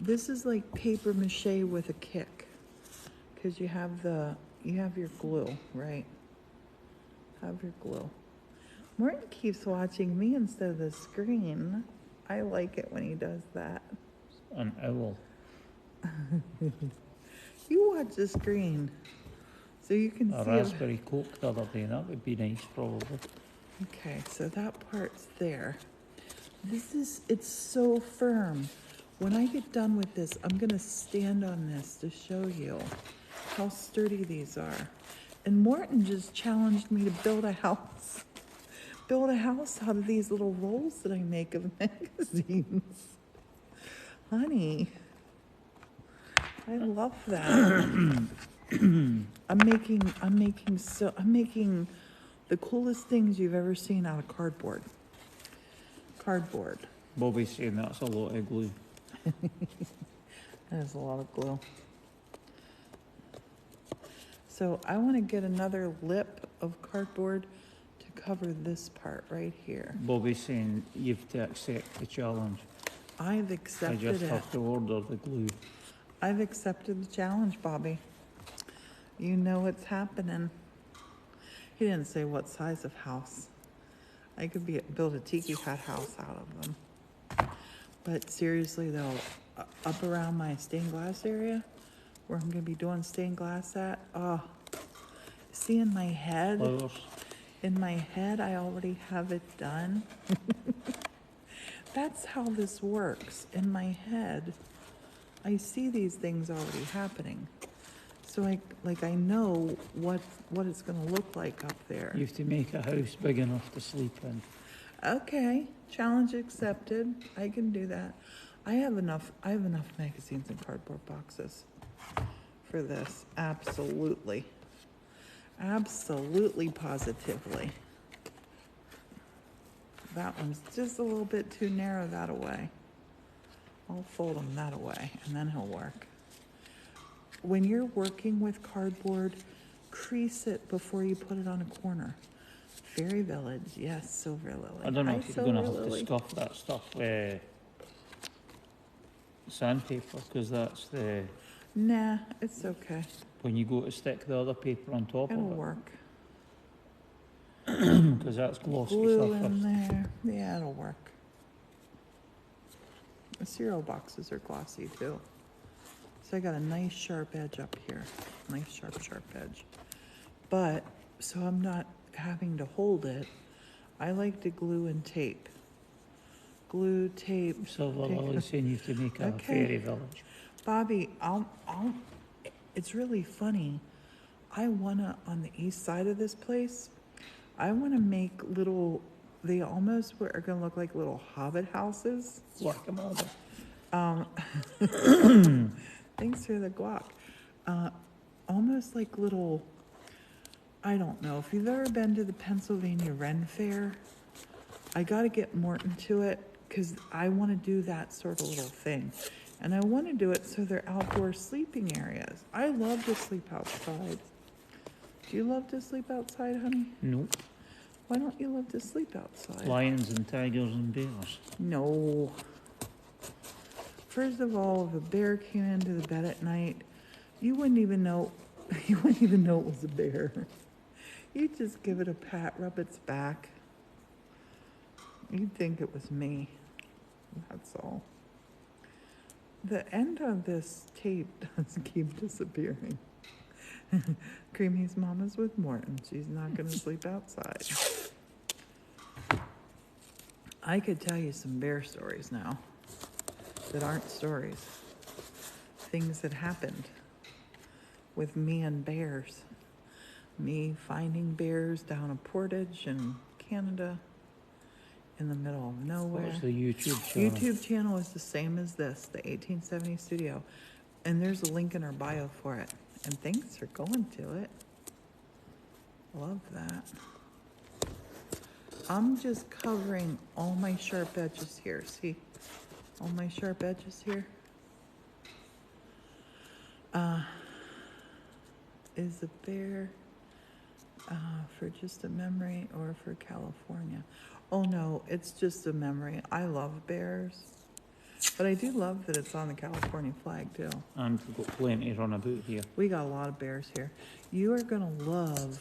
This is like paper mache with a kick. Because you have your glue, right? Have your glue. Morton keeps watching me instead of the screen. I like it when he does that. An owl. You watch the screen so you can A see. raspberry coke the other day, that would be nice, probably. Okay, so that part's there. It's so firm. When I get done with this, I'm gonna stand on this to show you how sturdy these are. And Morton just challenged me to build a house. Build a house out of these little rolls that I make of magazines. Honey, I love that. I'm making the coolest things you've ever seen out of cardboard. Cardboard. Bobby's saying that's a lot of glue. That is a lot of glue. So I want to get another lip of cardboard to cover this part right here. Bobby's saying you've to accept the challenge. I've I accepted just it. have to order the glue. I've accepted the challenge, Bobby. You know what's happening. He didn't say what size of house. I could build a tiki hut house out of them. But seriously though, up around my stained glass area, where I'm gonna be doing stained glass at, see in my head, Flowers. I already have it done. That's how this works. In my head, I see these things already happening. So I know what it's gonna look like up there. You have to make a house big enough to sleep in. Okay, challenge accepted. I can do that. I have enough magazines and cardboard boxes for this. Absolutely. Absolutely, positively. That one's just a little bit too narrow that away. I'll fold them that away and then he'll work. When you're working with cardboard, crease it before you put it on a corner. Fairy Village, yes, Silver Lily. I don't know Hi, if you're going to Silver have to Lily. stuff that stuff with sandpaper, because that's the, Nah, it's okay. when you go to stick the other paper on top It'll of work. it, because that's glossy Glue surface. in there. Yeah, it'll work. The cereal boxes are glossy too. So I got a nice sharp edge up here. Nice sharp edge. But, so I'm not having to hold it, I like to glue and tape. Glue, tape. Silver tape. Lily saying you have to make a Okay. fairy village. Bobby, it's really funny. I wanna, on the east side of this place, I wanna make little, they almost are gonna look like little hobbit houses. Guacamole. Thanks for the guac. Almost like little, I don't know, if you've ever been to the Pennsylvania Ren Fair, I gotta get Morton to it, because I wanna do that sort of little thing. And I wanna do it so they're outdoor sleeping areas. I love to sleep outside. Do you love to sleep outside, honey? Nope. Why don't you love to sleep outside? Lions and tigers and bears. No. First of all, if a bear came into the bed at night, you wouldn't even know it was a bear. You'd just give it a pat, rub its back. You'd think it was me. That's all. The end of this tape does keep disappearing. Creamy's mama's with Morton. She's not gonna sleep outside. I could tell you some bear stories now that aren't stories. Things that happened with me and bears. Me finding bears down a portage in Canada in the middle of nowhere. What's the YouTube channel? YouTube channel is the same as this, the 1870 Studio. And there's a link in our bio for it. And thanks for going to it. Love that. I'm just covering all my sharp edges here. See? All my sharp edges here. Is a bear for just a memory or for California? Oh no, it's just a memory. I love bears. But I do love that it's on the California flag too. And we've got plenty run about here. We got a lot of bears here. You are gonna love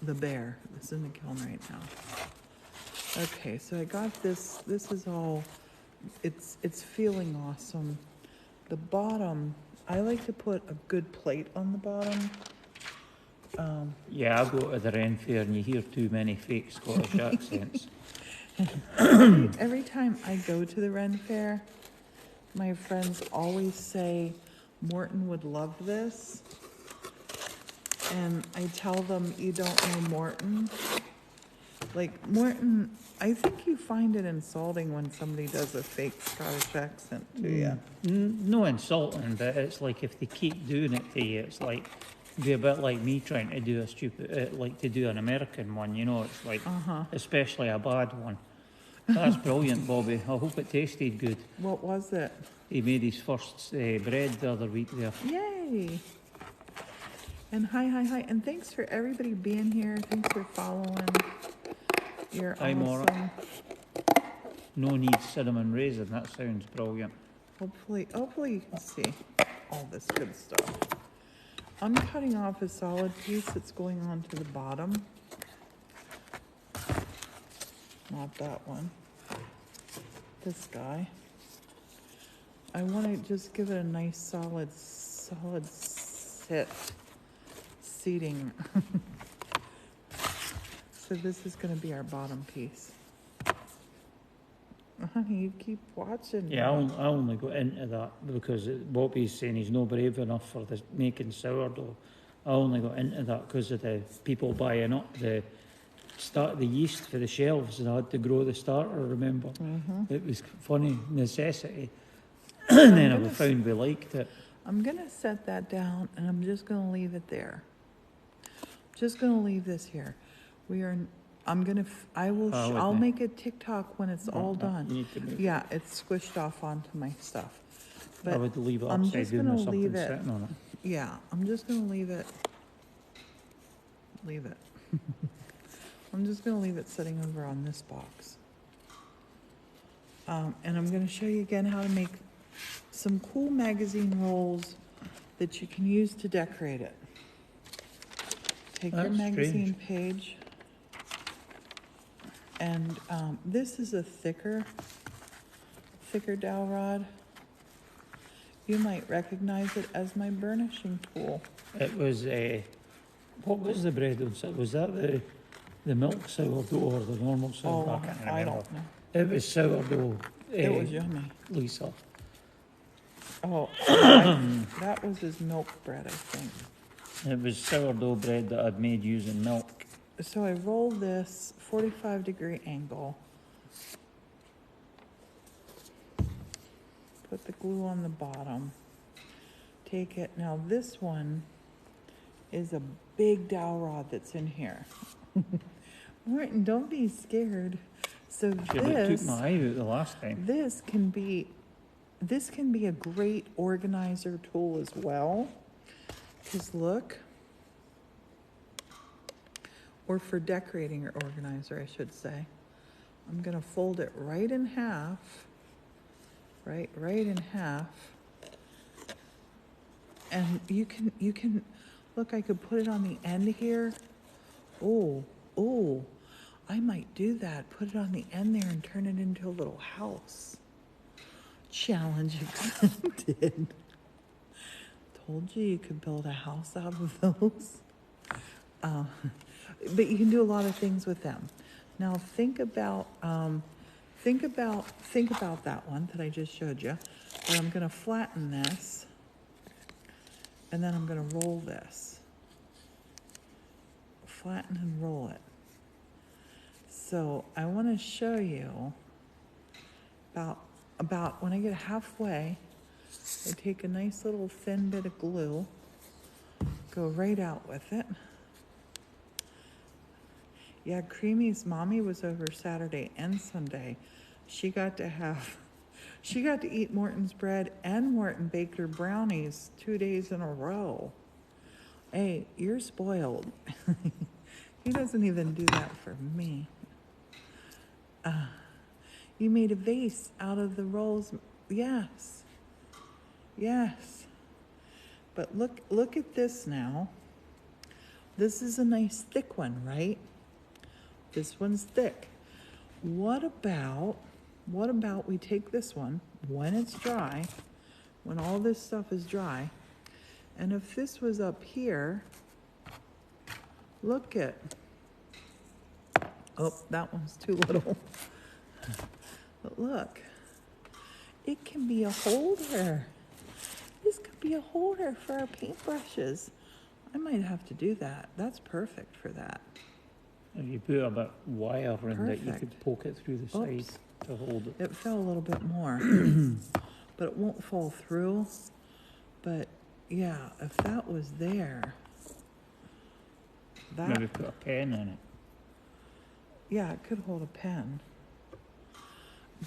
the bear that's in the kiln right now. Okay, so I got this. This is all. It's feeling awesome. The bottom, I like to put a good plate on the bottom. Yeah, I go to the Ren Fair and you hear too many fake Scottish accents. Every time I go to the Ren Fair, my friends always say, Morton would love this. And I tell them, you don't know Morton. Like, Morton, I think you find it insulting when somebody does a fake Scottish accent to you. No insulting, but it's like if they keep doing it to you, it's like, be a bit like me trying to do a stupid, like to do an American one, you know, it's like, especially a bad one. That's brilliant, Bobby. I hope it tasted good. What was it? He made his first bread the other week there. Yay! And hi, and thanks for everybody being here. Thanks for following. You're Hi, awesome. Maura. No need cinnamon raisin. That sounds brilliant. Hopefully you can see all this good stuff. I'm cutting off a solid piece that's going on to the bottom. Not that one. This guy. I want to just give it a nice solid seating. So this is going to be our bottom piece. Honey, you keep watching. Yeah, I only got into that because Bobby's saying he's not brave enough for the making sourdough. I only got into that because of the people buying up the yeast for the shelves, and I had to grow the starter. Remember, it was funny necessity, and then I found we liked it. I'm gonna set that down, and I'm just gonna leave it there. Just gonna leave this here. I'll make a TikTok when it's all done. You need to move. Yeah, it's squished off onto my stuff. But I would leave it I'm upside just down gonna with something leave it. sitting on it. Yeah, I'm just gonna leave it. Leave it. I'm just gonna leave it sitting over on this box. And I'm gonna show you again how to make some cool magazine rolls that you can use to decorate it. Take your That's magazine strange. page, and this is a thicker dowel rod. You might recognize it as my burnishing tool. It was what was the bread on? Was that the milk sourdough or the normal sourdough? I can't remember. I don't know. It was sourdough. It was yummy. Lisa. Oh, that was his milk bread, I think. It was sourdough bread that I'd made using milk. So I roll this 45-degree angle. Put the glue on the bottom. Take it. Now this one is a big dowel rod that's in here. Martin, don't be scared. So Should have took my eye out the last time. this can be a great organizer tool as well. Because look, or for decorating or organizer, I should say. I'm gonna fold it right in half, right in half. And you can, look, I could put it on the end here. Oh, I might do that. Put it on the end there and turn it into a little house. Challenge accepted. Told you you could build a house out of those. But you can do a lot of things with them. Now think about that one that I just showed you. And I'm gonna flatten this, and then I'm gonna roll this. Flatten and roll it. So I want to show you about when I get halfway, I take a nice little thin bit of glue, go right out with it. Yeah, Creamy's mommy was over Saturday and Sunday. She got to eat Morton's bread and Morton baked her brownies 2 days in a row. Hey, you're spoiled. He doesn't even do that for me. You made a vase out of the rolls yes, yes. But look at this now. This is a nice thick one, right? This one's thick. What about we take this one when it's dry, when all this stuff is dry, and if this was up here, look at, oh, that one's too little. But look, it can be a holder. This could be a holder for our paintbrushes. I might have to do that. That's perfect for that. If you put a bit wire in it, you could Perfect. poke it through the side Oops. to hold it. It fell a little bit more, but it won't fall through. But yeah, if that was there, that, Maybe put a pen in it. yeah, it could hold a pen.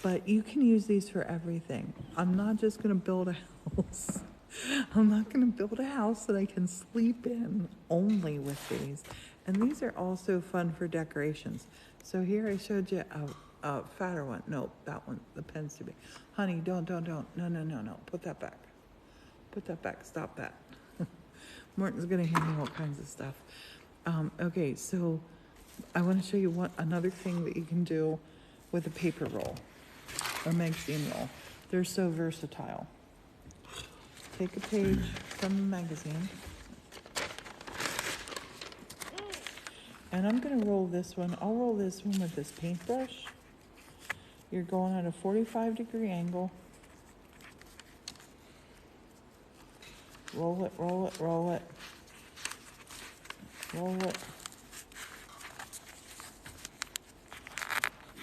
But you can use these for everything. I'm not just gonna build a house. I'm not gonna build a house that I can sleep in only with these. And these are also fun for decorations. So here I showed you a fatter one. No, that one, the pen's too big. Honey, don't. No. Put that back. Put that back, stop that. Morton's gonna hand me all kinds of stuff. Okay, so I wanna show you another thing that you can do with a paper roll or magazine roll. They're so versatile. Take a page from the magazine. And I'm gonna roll this one. I'll roll this one with this paintbrush. You're going at a 45-degree angle. Roll it. Roll it.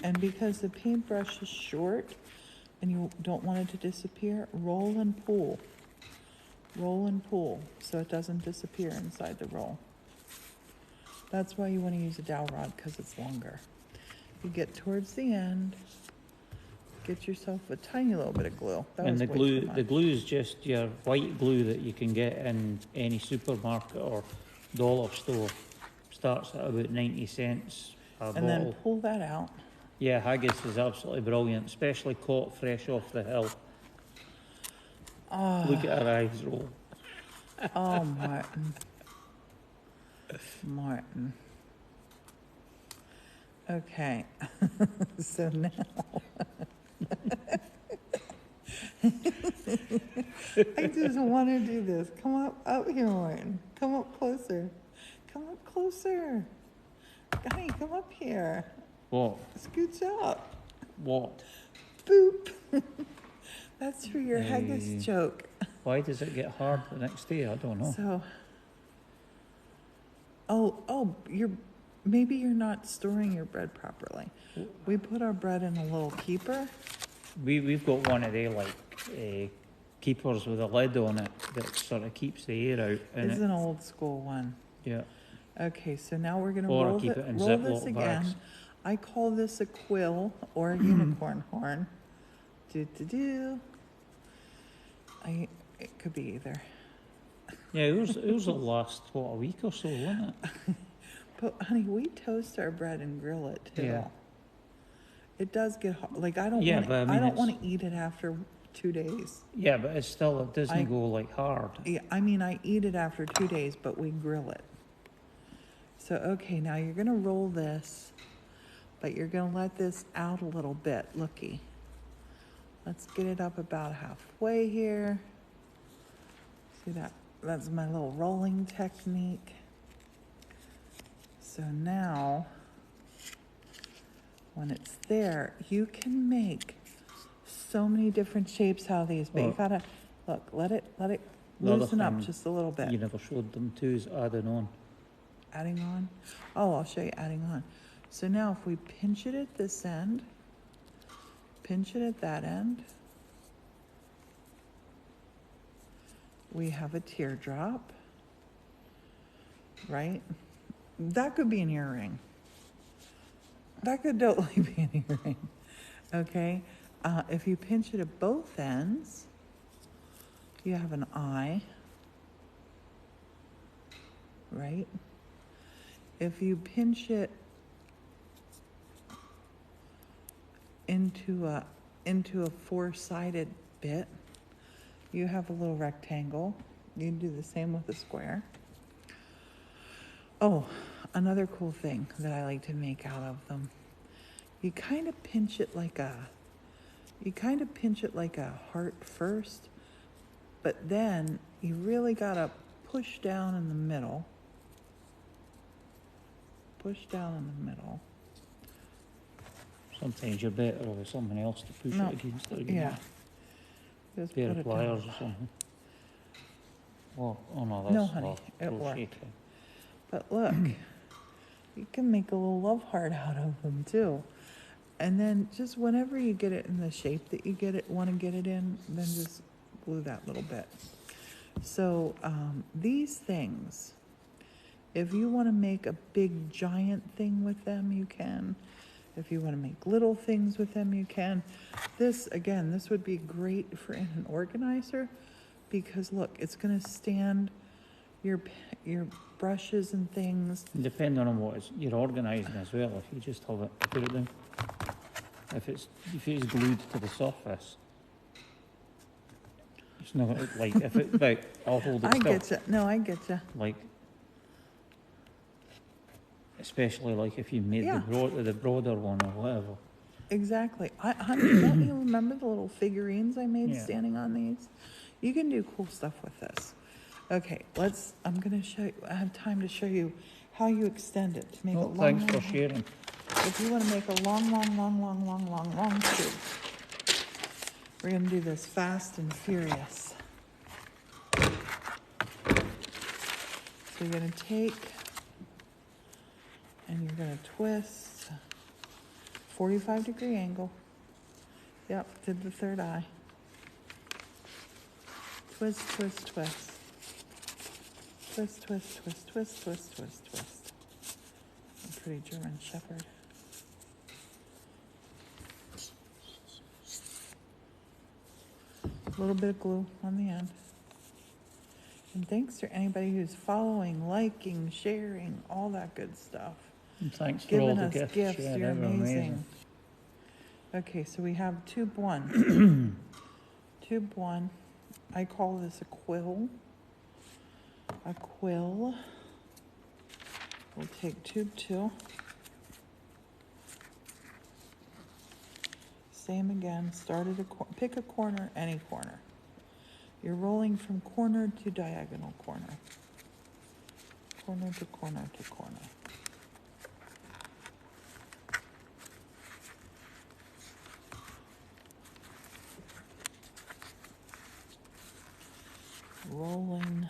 And because the paintbrush is short and you don't want it to disappear, roll and pull. Roll and pull so it doesn't disappear inside the roll. That's why you want to use a dowel rod, because it's longer. You get towards the end, get yourself a tiny little bit of glue. That And was the way glue, too much. the glue is just your white glue that you can get in any supermarket or dollar store. Starts at about 90 cents a And bottle. then pull that out. Yeah, haggis is absolutely brilliant, especially caught fresh off the hill. Look at her eyes roll. Oh, Martin. Martin. Okay. So now. I just want to do this. Come up here, Martin. Come up closer. Come up closer. Honey, come up here. What? Scooch up. What? Boop. That's for your haggis Hey. joke. Why does it get hard the next day? I don't know. So, maybe you're not storing your bread properly. We put our bread in a little keeper. We've got one of they keepers with a lid on it that sort of keeps the air out. And It's an old school one. yeah. Okay, so now we're gonna Or roll keep it in this Ziploc again. bags. I call this a quill or a unicorn horn. It could be either. Yeah, it was the last, a week or so, wasn't it? But honey, we toast our bread and grill it too. Yeah. It does get hot. Like I don't Yeah, want but I mean, I don't it's- want to eat it after 2 days. Yeah, but it's still, it doesn't I- go like hard. Yeah, I mean I eat it after 2 days, but we grill it. So okay, now you're gonna roll this, but you're gonna let this out a little bit. Looky. Let's get it up about halfway here. See that? That's my little rolling technique. So now, when it's there, you can make so many different shapes how these, but you Well, gotta, look, let it the other loosen up thing just a little bit. You never showed them too is adding on. Adding on? Oh, I'll show you adding on. So now if we pinch it at this end, pinch it at that end, we have a teardrop, right? That could be an earring. That could totally be an earring, okay? If you pinch it at both ends, you have an eye, right? If you pinch it into a four-sided bit. You have a little rectangle. You can do the same with a square. Oh, another cool thing that I like to make out of them. You kind of pinch it like a heart first, but then you really gotta push down in the middle. Push down in the middle. Sometimes you're better with someone else to push No, it against it. yeah. Just Pair put of it pliers down. or something. Oh no, No, that's honey, it crochet worked. thing. But look, you can make a little love heart out of them too. And then just whenever you get it in the shape that you want to get it in, then just glue that little bit. So these things, if you want to make a big giant thing with them, you can. If you want to make little things with them, you can. This would be great for in an organizer because look, it's going to stand your brushes and things. Depending on what you're organising as well, if you just have it, put it down. If it's glued to the surface, it's not like if it. Right, I'll hold it I still. get you. No, I get you. Like, especially like if you made Yeah. the broader one or whatever. Exactly. Honey, don't you remember the little figurines I made Yeah. standing on these? You can do cool stuff with this. Okay, I'm going to show you, I have time to show you how you extend it to make a Oh, long, thanks for long, sharing. if you want to make a long, long tube, we're going to do this fast and furious. So you're going to take and you're going to twist 45-degree angle. Yep, did the third eye. Twist, twist, twist. Twist, twist, twist, twist, twist, twist, twist. A pretty German shepherd. A little bit of glue on the end. And thanks to anybody who's following, liking, sharing, all that good stuff. And thanks for all Giving the us gifts. gifts, Yeah, you're they were amazing. Okay, so we have tube one. Tube one, I call this a quill. A quill. We'll take tube two. Same again, pick a corner, any corner. You're rolling from corner to diagonal corner. Corner to corner to corner. Rolling.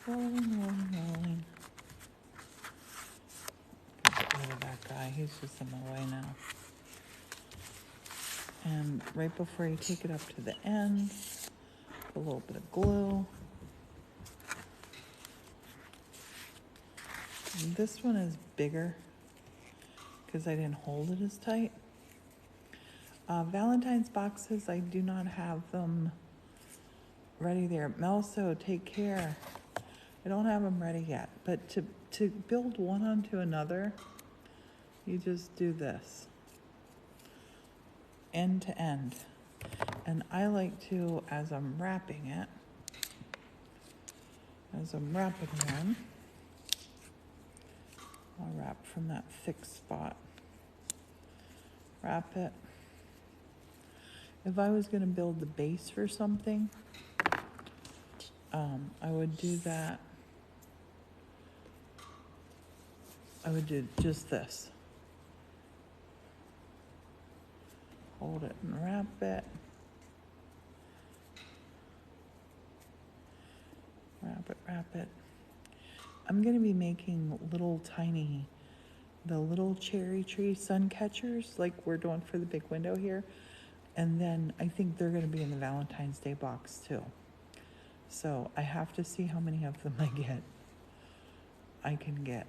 Rolling, rolling, rolling. Get rid of that guy, he's just in the way now. And right before you take it up to the end, a little bit of glue. And this one is bigger because I didn't hold it as tight. Valentine's boxes, I do not have them ready there. Melso, take care. I don't have them ready yet, but to build one onto another, you just do this, end to end. And I like to, as I'm wrapping one, I'll wrap from that thick spot. Wrap it. If I was going to build the base for something, I would do that. I would do just this. Hold it and wrap it. Wrap it, wrap it. I'm going to be making the little cherry tree sun catchers like we're doing for the big window here. And then I think they're going to be in the Valentine's Day box too. So I have to see how many of them I can get.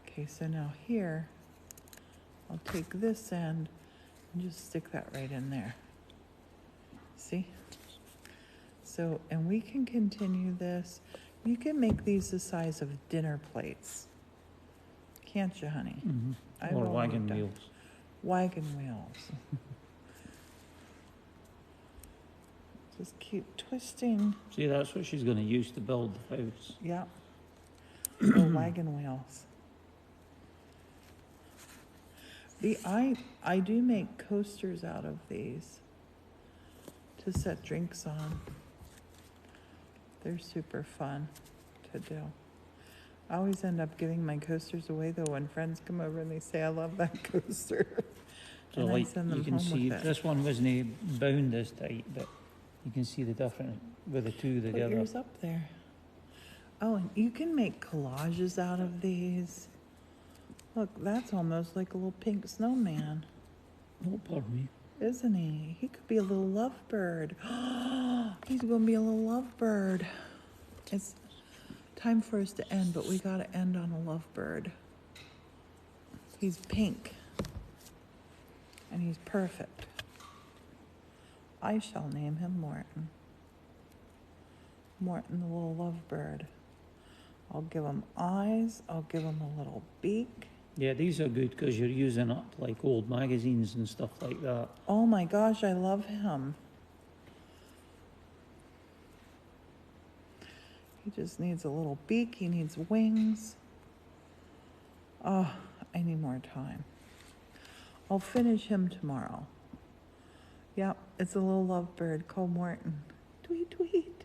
Okay, so now here, I'll take this end and just stick that right in there. See? So, and we can continue this. You can make these the size of dinner plates. Can't you, honey? Mm-hmm. I've Or already wagon done- wheels. Wagon wheels. Just keep twisting. See, that's what she's going to use to build the house. Yeah. The wagon wheels. I do make coasters out of these to set drinks on. They're super fun to do. I always end up giving my coasters away though when friends come over and they say, I love that coaster. So And I like send them you can home see, with it. this one wasn't bound as tight, but you can see the difference with the two Put together. yours up there. Oh, and you can make collages out of these. Look, that's almost like a little pink snowman, Oh, pardon me. isn't he? He could be a little lovebird. He's going to be a little lovebird. It's time for us to end, but we got to end on a lovebird. He's pink. And he's perfect. I shall name him Morton. Morton the little lovebird. I'll give him eyes. I'll give him a little beak. Yeah, these are good because you're using up like old magazines and stuff like that. Oh my gosh, I love him. He just needs a little beak. He needs wings. Oh, I need more time. I'll finish him tomorrow. Yep, it's a little lovebird called Morton. Tweet, tweet.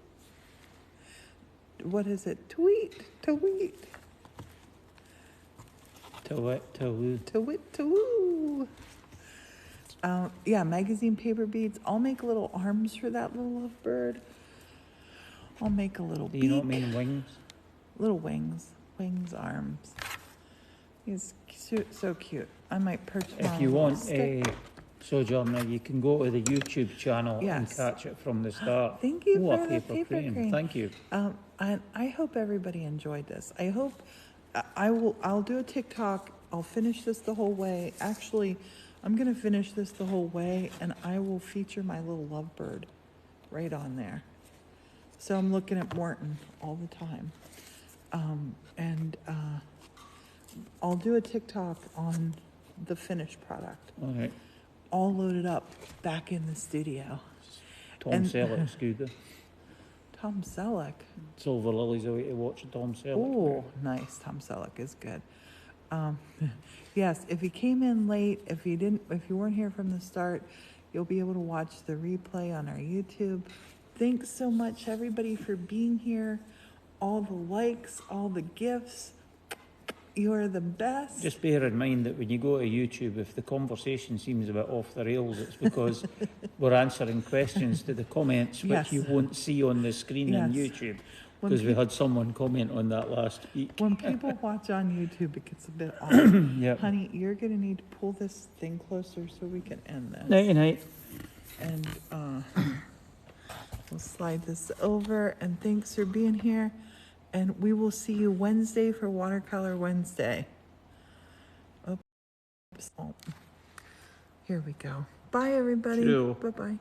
What is it? Tweet, tweet. To Tweet, tweet. Yeah, magazine paper beads. I'll make little arms for that little lovebird. I'll make a little Do beak. you know what I mean? Wings? Little wings. Wings, arms. He's so cute. I might purchase him If on you a little want stick. Sojourner, you can go to the YouTube channel and Yes. catch it from the start. Thank you Oh, for a the paper paper crane. crane. Thank you. I hope everybody enjoyed this. I hope I'll do a TikTok. I'll finish this the whole way. Actually, I'm gonna finish this the whole way and I will feature my little lovebird right on there. So I'm looking at Morton all the time. I'll do a TikTok on the finished product, All right. all loaded up back in the studio. Tom And- Selleck's good. Tom Selleck. Silver Lily's away to watch Tom Selleck. Oh, nice. Tom Selleck is good. Yes, if you came in late, if you weren't here from the start, you'll be able to watch the replay on our YouTube. Thanks so much, everybody, for being here. All the likes, all the gifts. You're the best. Just bear in mind that when you go to YouTube, if the conversation seems a bit off the rails, it's because we're answering questions to the comments, which Yes. you won't see on the screen on Yes. YouTube, When because we peop- had someone comment on that last week. When people watch on YouTube, it gets a bit odd. Yep. Honey, you're going to need to pull this thing closer so we can end this. Nighty night. And we'll slide this over. And thanks for being here. And we will see you Wednesday for Watercolor Wednesday. Oops. Oh. Here we go. Bye, everybody. Cheerio. Bye-bye.